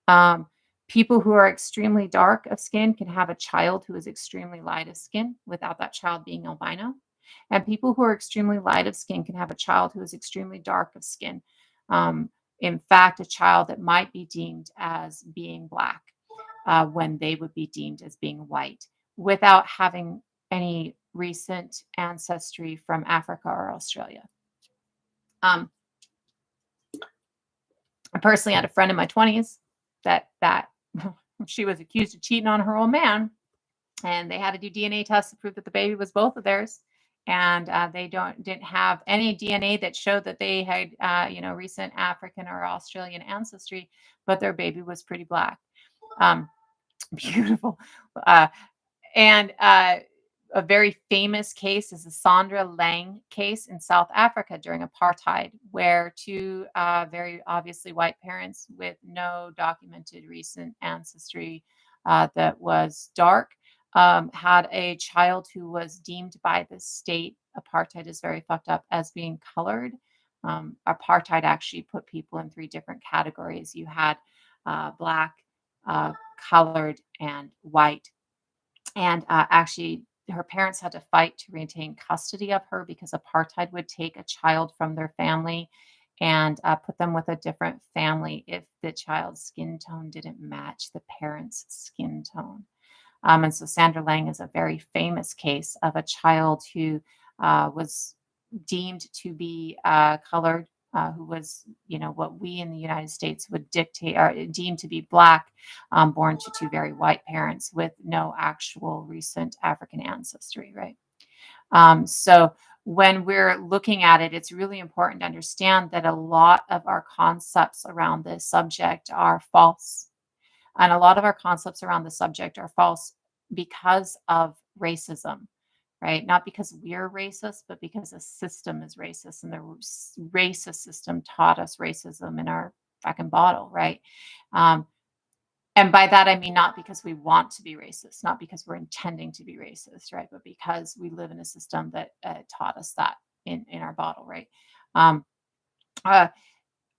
Um, People who are extremely dark of skin can have a child who is extremely light of skin without that child being albino. And people who are extremely light of skin can have a child who is extremely dark of skin. Um, in fact, a child that might be deemed as being black when they would be deemed as being white without having any recent ancestry from Africa or Australia. Um, I personally had a friend in my 20s that she was accused of cheating on her old man, and they had to do DNA tests to prove that the baby was both of theirs. And they didn't have any DNA that showed that they had recent African or Australian ancestry, but their baby was pretty black. Um, Beautiful. Uh, and a very famous case is the Sandra Lang case in South Africa during apartheid, where two very obviously white parents with no documented recent ancestry that was dark had a child who was deemed by the state, apartheid is very fucked up, as being colored. Apartheid actually put people in three different categories. You had black, uh, colored, and white. And actually, her parents had to fight to retain custody of her because apartheid would take a child from their family and put them with a different family if the child's skin tone didn't match the parents' skin tone. And so Sandra Lang is a very famous case of a child who was deemed to be colored, who was, what we in the United States would dictate or deem to be black, born to two very white parents with no actual recent African ancestry, right? So when we're looking at it, it's really important to understand that a lot of our concepts around this subject are false. And a lot of our concepts around the subject are false because of racism, right? Not because we're racist, but because the system is racist, and the racist system taught us racism in our fucking bottle, right? Um, and by that, I mean not because we want to be racist, not because we're intending to be racist, right? But because we live in a system that taught us that in our bottle, right? Um, uh,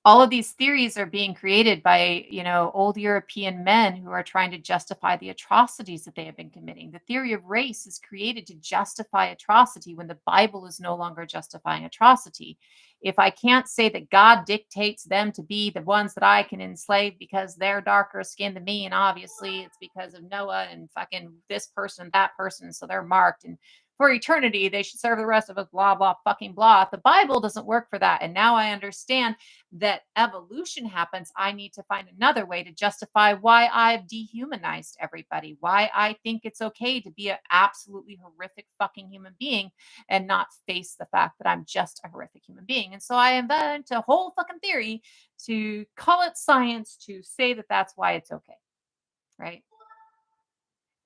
all of these theories are being created by old European men who are trying to justify the atrocities that they have been committing. The theory of race is created to justify atrocity when the Bible is no longer justifying atrocity. If I can't say that God dictates them to be the ones that I can enslave because they're darker skinned than me, and obviously it's because of Noah and fucking this person, that person, so they're marked, and for eternity they should serve the rest of us, blah blah fucking blah. The Bible doesn't work for that, and now I understand that evolution happens. I need to find another way to justify why I've dehumanized everybody, why I think it's okay to be an absolutely horrific fucking human being and not face the fact that I'm just a horrific human being. And so I invent a whole fucking theory to call it science to say that that's why it's okay, right?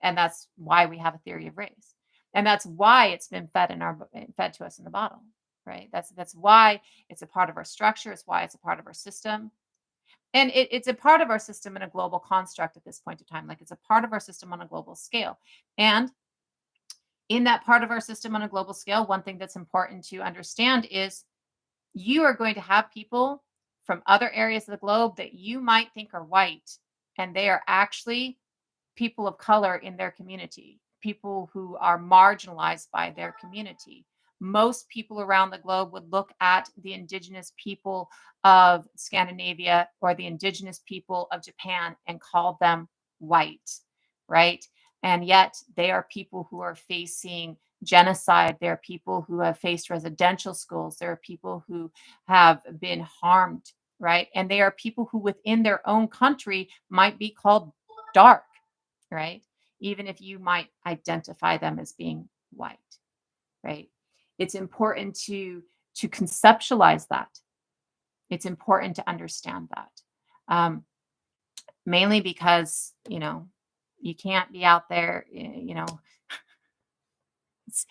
And that's why we have a theory of race. And that's why it's been fed to us in the bottle, right? That's why it's a part of our structure. It's why it's a part of our system. And it's a part of our system in a global construct at this point in time. Like, it's a part of our system on a global scale. And in that part of our system on a global scale, one thing that's important to understand is you are going to have people from other areas of the globe that you might think are white, and they are actually people of color in their community, people who are marginalized by their community. Most people around the globe would look at the indigenous people of Scandinavia or the indigenous people of Japan and call them white, right? And yet they are people who are facing genocide. There are people who have faced residential schools. There are people who have been harmed, right? And they are people who within their own country might be called dark, right? Even if you might identify them as being white, right? It's important to conceptualize that. It's important to understand that. Mainly because, you can't be out there, it's,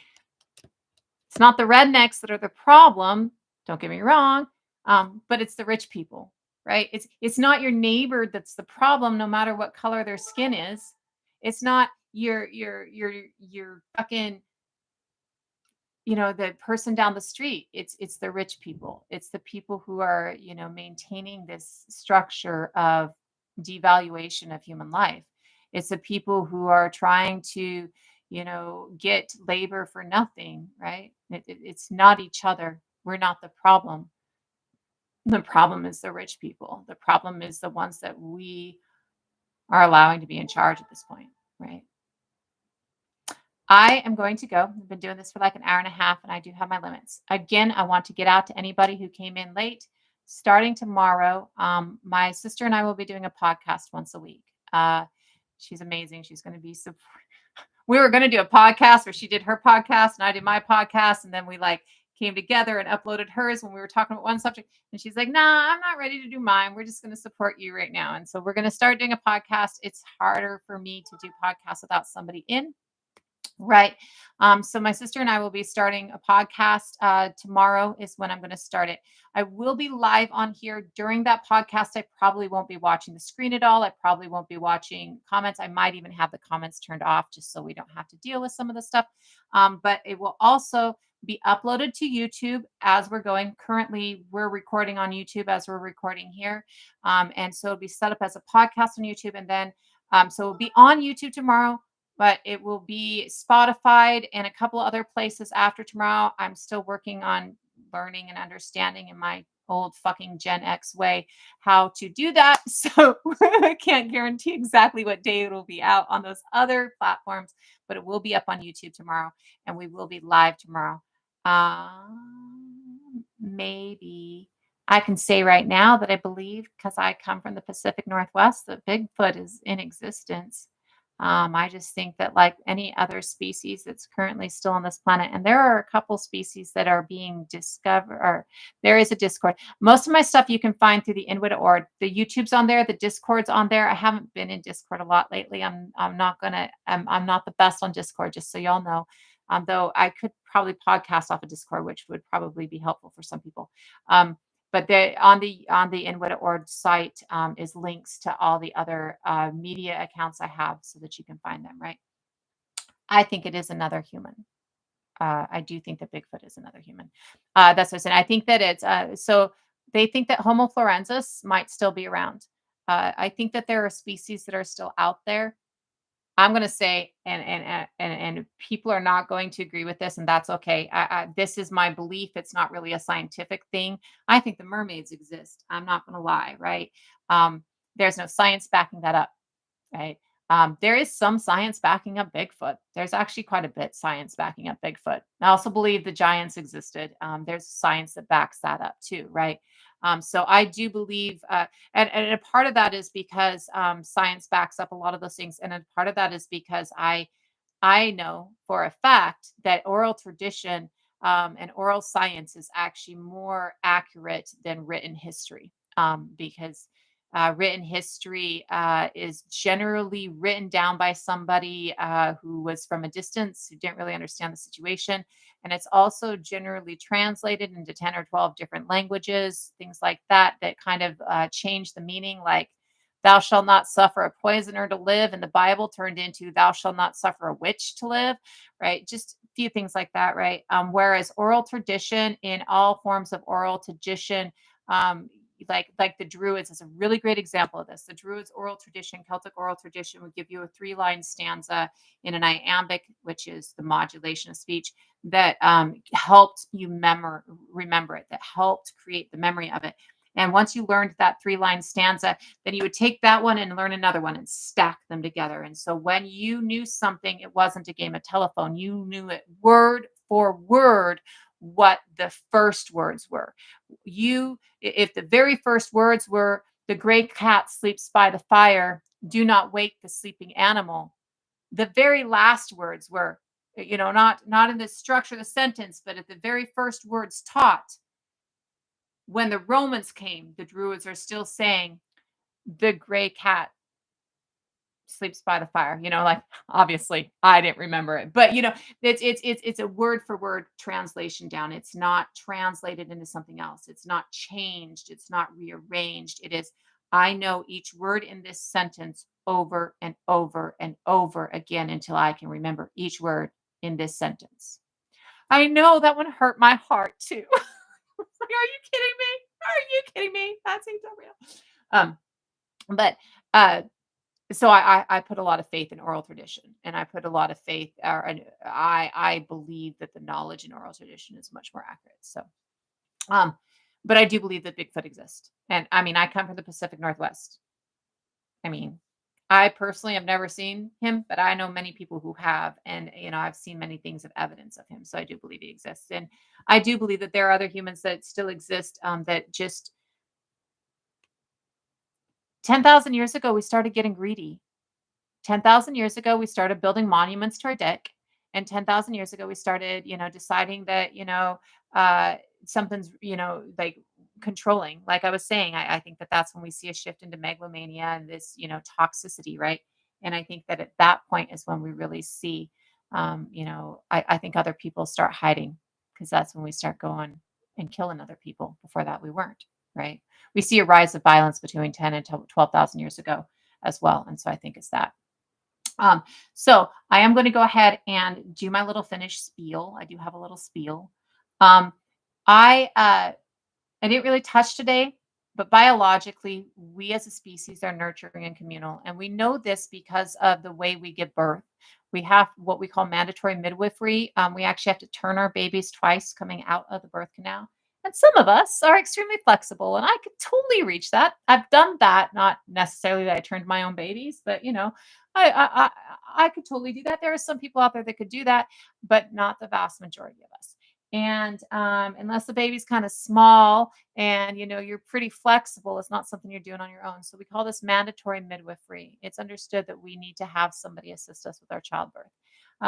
it's not the rednecks that are the problem. Don't get me wrong. But it's the rich people, right? It's not your neighbor that's the problem, no matter what color their skin is. It's not your fucking, the person down the street. It's the rich people. It's the people who are, maintaining this structure of devaluation of human life. It's the people who are trying to, get labor for nothing, right? It's not each other. We're not the problem. The problem is the rich people. The problem is the ones that we are allowing to be in charge at this point, right? I am going to go. I've been doing this for like an hour and a half, and I do have my limits. Again, I want to get out to anybody who came in late. Starting tomorrow, my sister and I will be doing a podcast once a week. She's amazing. She's going to be so. We were going to do a podcast where she did her podcast and I did my podcast, and then we like came together and uploaded hers when we were talking about one subject. And she's like, "Nah, I'm not ready to do mine. We're just going to support you right now." And so we're going to start doing a podcast. It's harder for me to do podcasts without somebody in. Right. So my sister and I will be starting a podcast. Tomorrow is when I'm going to start it. I will be live on here during that podcast. I probably won't be watching the screen at all. I probably won't be watching comments. I might even have the comments turned off just so we don't have to deal with some of the stuff. But it will also be uploaded to YouTube as we're going. Currently, we're recording on YouTube as we're recording here. And so it'll be set up as a podcast on YouTube. And then, so it'll be on YouTube tomorrow, but it will be Spotify and a couple of other places after tomorrow. I'm still working on learning and understanding in my old fucking Gen X way how to do that. So I can't guarantee exactly what day it will be out on those other platforms, but it will be up on YouTube tomorrow and we will be live tomorrow. Maybe I can say right now that I believe, because I come from the Pacific Northwest, that Bigfoot is in existence. I just think that, like any other species that's currently still on this planet, and there are a couple species that are being discovered, or there is a Discord. Most of my stuff you can find through the Widda Ord. The YouTube's on there, the Discord's on there. I haven't been in Discord a lot lately. I'm not the best on Discord, just so y'all know. Though I could probably podcast off of Discord, which would probably be helpful for some people. But on the Widda Ord site is links to all the other media accounts I have so that you can find them, right? I think it is another human. I do think that Bigfoot is another human. That's what I said. I think that it's so they think that Homo florensis might still be around. I think that there are species that are still out there. I'm going to say, and people are not going to agree with this, and that's okay. This is my belief. It's not really a scientific thing. I think the mermaids exist. I'm not going to lie, right? There's no science backing that up, right? There is some science backing up Bigfoot. There's actually quite a bit science backing up Bigfoot. I also believe the giants existed. There's science that backs that up too, right? So I do believe, and a part of that is because science backs up a lot of those things, and a part of that is because I know for a fact that oral tradition and oral science is actually more accurate than written history, because written history is generally written down by somebody who was from a distance, who didn't really understand the situation. And it's also generally translated into 10 or 12 different languages, things like that, that kind of change the meaning. Like, thou shalt not suffer a poisoner to live, and the Bible turned into thou shalt not suffer a witch to live, right? Just a few things like that, right? Whereas oral tradition, in all forms of oral tradition, like the Druids is a really great example of this. The Druids oral tradition, Celtic oral tradition, would give you a 3-line stanza in an iambic, which is the modulation of speech, that helped you remember it, that helped create the memory of it. And once you learned that 3-line stanza, then you would take that one and learn another one and stack them together. And so when you knew something, it wasn't a game of telephone. You knew it word for word what the first words were. If the very first words were, the gray cat sleeps by the fire, do not wake the sleeping animal. The very last words were, not in the structure of the sentence, but at the very first words taught. When the Romans came, the Druids are still saying, the gray cat sleeps by the fire. Like, obviously I didn't remember it, but it's a word for word translation down. It's not translated into something else. It's not changed. It's not rearranged. It is, I know each word in this sentence over and over and over again until I can remember each word in this sentence. I know that one hurt my heart too. Like, are you kidding me? Are you kidding me? That seems so real. But so I put a lot of faith in oral tradition, and I put a lot of faith, and I believe that the knowledge in oral tradition is much more accurate. So, but I do believe that Bigfoot exists, and I mean, I come from the Pacific Northwest. I mean, I personally have never seen him, but I know many people who have, and I've seen many things of evidence of him. So I do believe he exists, and I do believe that there are other humans that still exist. That just 10,000 years ago we started getting greedy. 10,000 years ago, we started building monuments to our dead. And 10,000 years ago, we started, deciding that, something's, like controlling. Like I was saying, I think that that's when we see a shift into megalomania and this, toxicity, right? And I think that at that point is when we really see, I think other people start hiding, because that's when we start going and killing other people. Before that, we weren't, right? We see a rise of violence between 10 and 12,000 years ago as well. And so I think it's that. So I am going to go ahead and do my little finish spiel. I do have a little spiel. I didn't really touch today, but biologically, we as a species are nurturing and communal. And we know this because of the way we give birth. We have what we call mandatory midwifery. We actually have to turn our babies twice coming out of the birth canal. And some of us are extremely flexible, and I could totally reach that. I've done that, not necessarily that I turned my own babies, but I could totally do that. There are some people out there that could do that, but not the vast majority of us. And unless the baby's kind of small and you're pretty flexible, it's not something you're doing on your own. So we call this mandatory midwifery. It's understood that we need to have somebody assist us with our childbirth.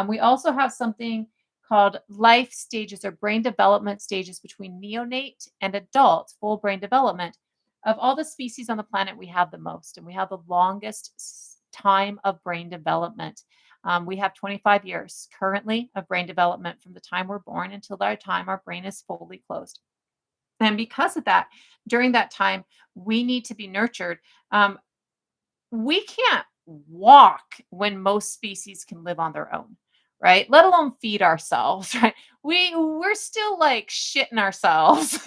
We also have something called life stages or brain development stages between neonate and adult full brain development. Of all the species on the planet, we have the most, and we have the longest time of brain development. We have 25 years currently of brain development from the time we're born until our time our brain is fully closed. And because of that, during that time, we need to be nurtured. We can't walk when most species can live on their own, right? Let alone feed ourselves, right? We're still like shitting ourselves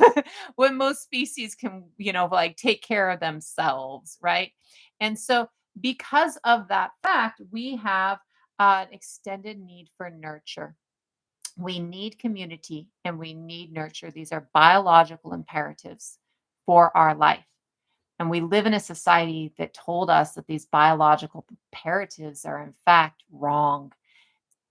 when most species can, like take care of themselves, right? And so because of that fact, we have an extended need for nurture. We need community and we need nurture. These are biological imperatives for our life. And we live in a society that told us that these biological imperatives are in fact wrong.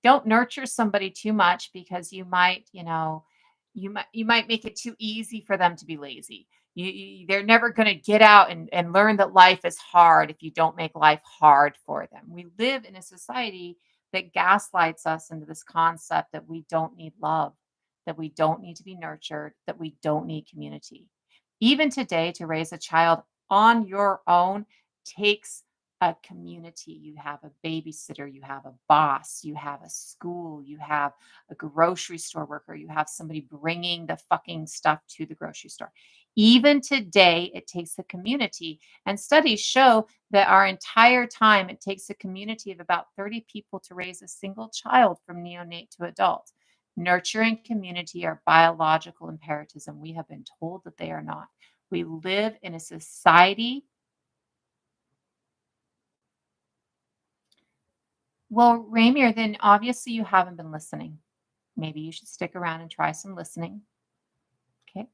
Don't nurture somebody too much, because you might make it too easy for them to be lazy. They're never going to get out and learn that life is hard if you don't make life hard for them. We live in a society that gaslights us into this concept that we don't need love, that we don't need to be nurtured, that we don't need community. Even today, to raise a child on your own takes a community. You have a babysitter, you have a boss, you have a school, you have a grocery store worker, you have somebody bringing the fucking stuff to the grocery store. Even today, it takes a community. And studies show that our entire time, it takes a community of about 30 people to raise a single child from neonate to adult. Nurture and community are biological imperatives, and we have been told that they are not. We live in a society. Well, Ramier, then obviously you haven't been listening. Maybe you should stick around and try some listening. Okay.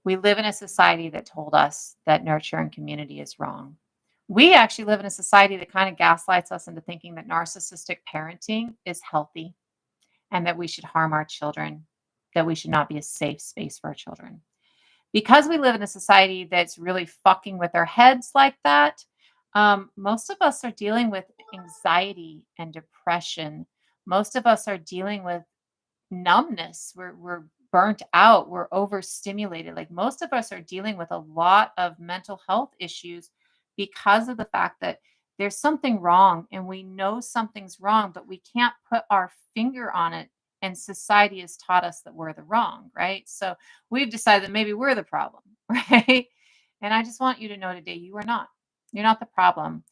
We live in a society that told us that nurture and community is wrong. We actually live in a society that kind of gaslights us into thinking that narcissistic parenting is healthy and that we should harm our children, that we should not be a safe space for our children. Because we live in a society that's really fucking with our heads like that, most of us are dealing with anxiety and depression. Most of us are dealing with numbness. We're burnt out. We're overstimulated. Like most of us are dealing with a lot of mental health issues because of the fact that there's something wrong and we know something's wrong, but we can't put our finger on it. And society has taught us that we're the wrong, right? So we've decided that maybe we're the problem, right? And I just want you to know today you are not. You're not the problem.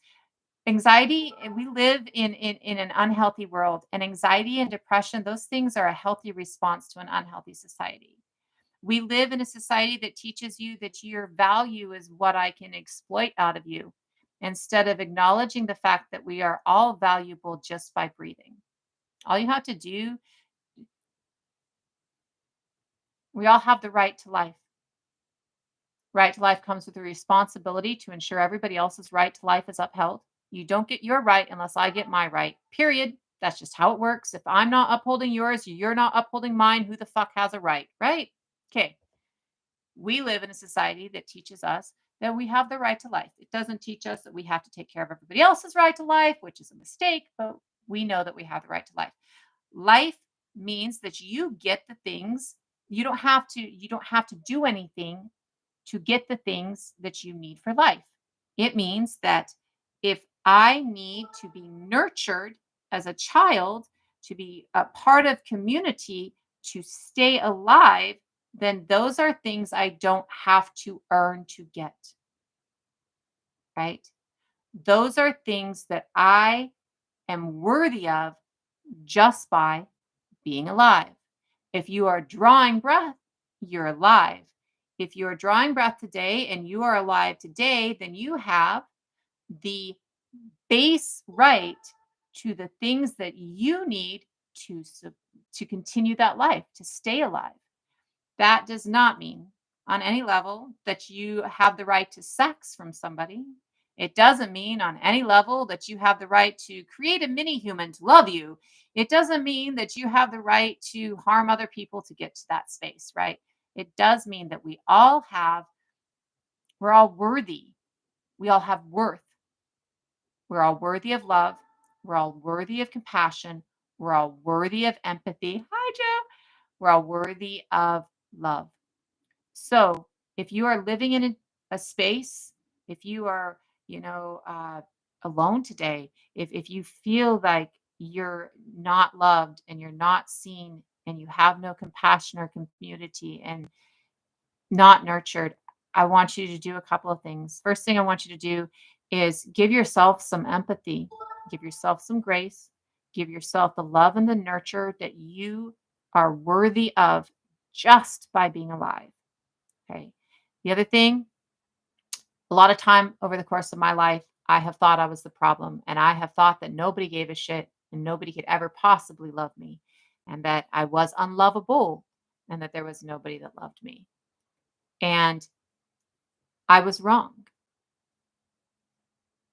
Anxiety, we live in an unhealthy world, and anxiety and depression, those things are a healthy response to an unhealthy society. We live in a society that teaches you that your value is what I can exploit out of you, instead of acknowledging the fact that we are all valuable just by breathing. All you have to do, we all have the right to life. Right to life comes with a responsibility to ensure everybody else's right to life is upheld. You don't get your right unless I get my right. Period. That's just how it works. If I'm not upholding yours, you're not upholding mine. Who the fuck has a right? Right? Okay. We live in a society that teaches us that we have the right to life. It doesn't teach us that we have to take care of everybody else's right to life, which is a mistake, but we know that we have the right to life. Life means that you get the things. You don't have to do anything to get the things that you need for life. It means that if I need to be nurtured as a child, to be a part of community, to stay alive, then those are things I don't have to earn to get, right? Those are things that I am worthy of just by being alive. If you are drawing breath, you're alive. If you are drawing breath today and you are alive today, then you have the base right to the things that you need to to continue that life, to stay alive. That does not mean on any level that you have the right to sex from somebody. It doesn't mean on any level that you have the right to create a mini human to love you. It doesn't mean that you have the right to harm other people to get to that space, right? It does mean that we're all worthy. We all have worth. We're all worthy of love. We're all worthy of compassion. We're all worthy of empathy. Hi, Joe. We're all worthy of love. So if you are living in a space, if you are, alone today, if you feel like you're not loved and you're not seen and you have no compassion or community and not nurtured, I want you to do a couple of things. First thing I want you to do is give yourself some empathy, give yourself some grace, give yourself the love and the nurture that you are worthy of just by being alive. Okay. The other thing, a lot of time over the course of my life, I have thought I was the problem and I have thought that nobody gave a shit and nobody could ever possibly love me and that I was unlovable and that there was nobody that loved me. And I was wrong.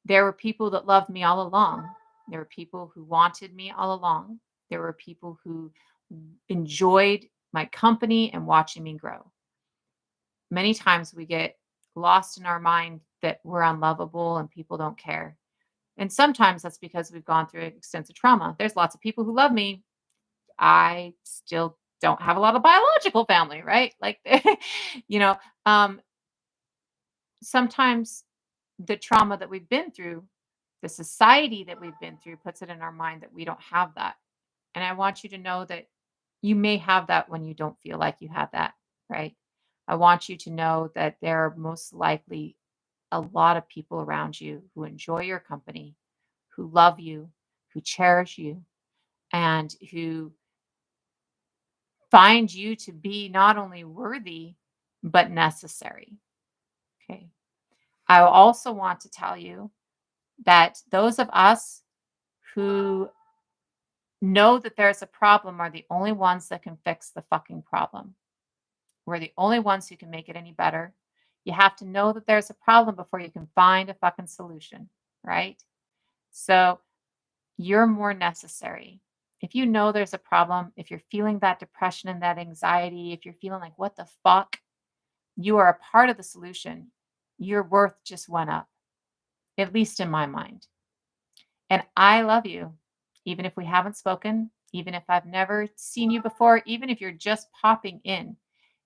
There were people that loved me all along. There were people who wanted me all along. There were people who enjoyed my company and watching me grow. Many times we get lost in our mind that we're unlovable and people don't care. And sometimes that's because we've gone through extensive trauma. There's lots of people who love me. I still don't have a lot of biological family, right? Like, you know, um, sometimes the trauma that we've been through, the society that we've been through puts it in our mind that we don't have that. And I want you to know that you may have that when you don't feel like you have that, right? I want you to know that there are most likely a lot of people around you who enjoy your company, who love you, who cherish you, and who find you to be not only worthy, but necessary. Okay. I also want to tell you that those of us who know that there's a problem are the only ones that can fix the fucking problem. We're the only ones who can make it any better. You have to know that there's a problem before you can find a fucking solution, right? So you're more necessary. If you know there's a problem, if you're feeling that depression and that anxiety, if you're feeling like, what the fuck, you are a part of the solution. Your worth just went up, at least in my mind. And I love you, even if we haven't spoken, even if I've never seen you before, even if you're just popping in.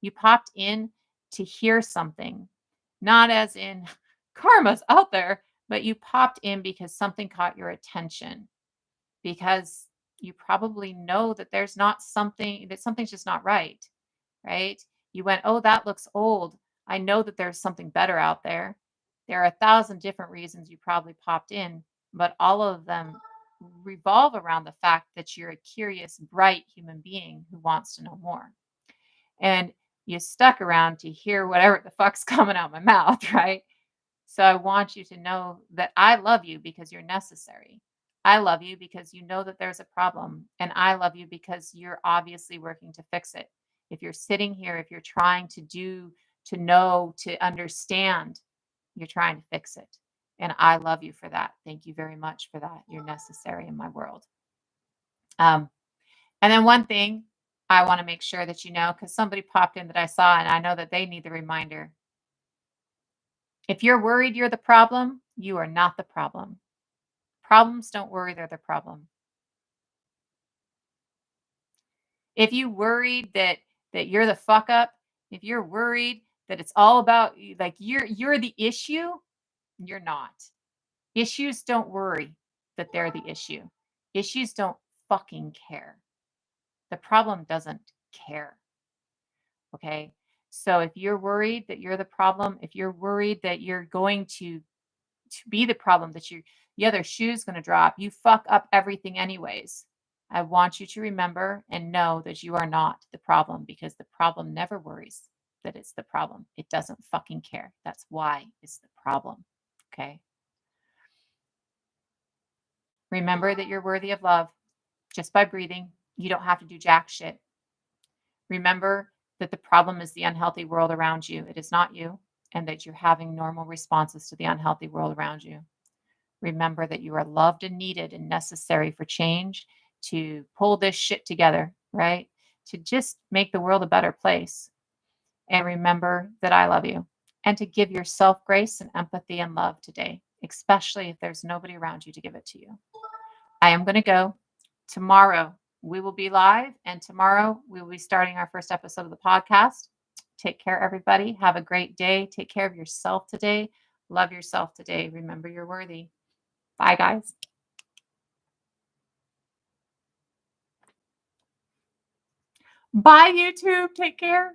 You popped in to hear something, not as in karma's out there, but you popped in because something caught your attention, because you probably know that there's not something, that something's just not right, right? You went, oh, that looks old. I know that there's something better out there. There are 1,000 different reasons you probably popped in, but all of them revolve around the fact that you're a curious, bright human being who wants to know more. And you stuck around to hear whatever the fuck's coming out my mouth, right? So I want you to know that I love you because you're necessary. I love you because you know that there's a problem. And I love you because you're obviously working to fix it. If you're sitting here, if you're trying to do, to know, to understand, you're trying to fix it. And I love you for that. Thank you very much for that. You're necessary in my world. And then one thing I want to make sure that you know, because somebody popped in that I saw, and I know that they need the reminder. If you're worried you're the problem, you are not the problem. Problems don't worry, they're the problem. If you worried that you're the fuck up, if you're worried that it's all about like you're the issue, you're not. Issues don't worry that they're the issue. Issues don't fucking care. The problem doesn't care. Okay? So if you're worried that you're the problem, if you're worried that you're going to be the problem, that the other shoe's going to drop, you fuck up everything anyways. I want you to remember and know that you are not the problem, because the problem never worries that it's the problem. It doesn't fucking care. That's why it's the problem. Okay? Remember that you're worthy of love just by breathing. You don't have to do jack shit. Remember that the problem is the unhealthy world around you. It is not you, and that you're having normal responses to the unhealthy world around you. Remember that you are loved and needed and necessary for change, to pull this shit together, right? To just make the world a better place. And remember that I love you, and to give yourself grace and empathy and love today, especially if there's nobody around you to give it to you. I am going to go. Tomorrow we will be live, and tomorrow we will be starting our first episode of the podcast. Take care, everybody. Have a great day. Take care of yourself today. Love yourself today. Remember you're worthy. Bye, guys. Bye, YouTube. Take care.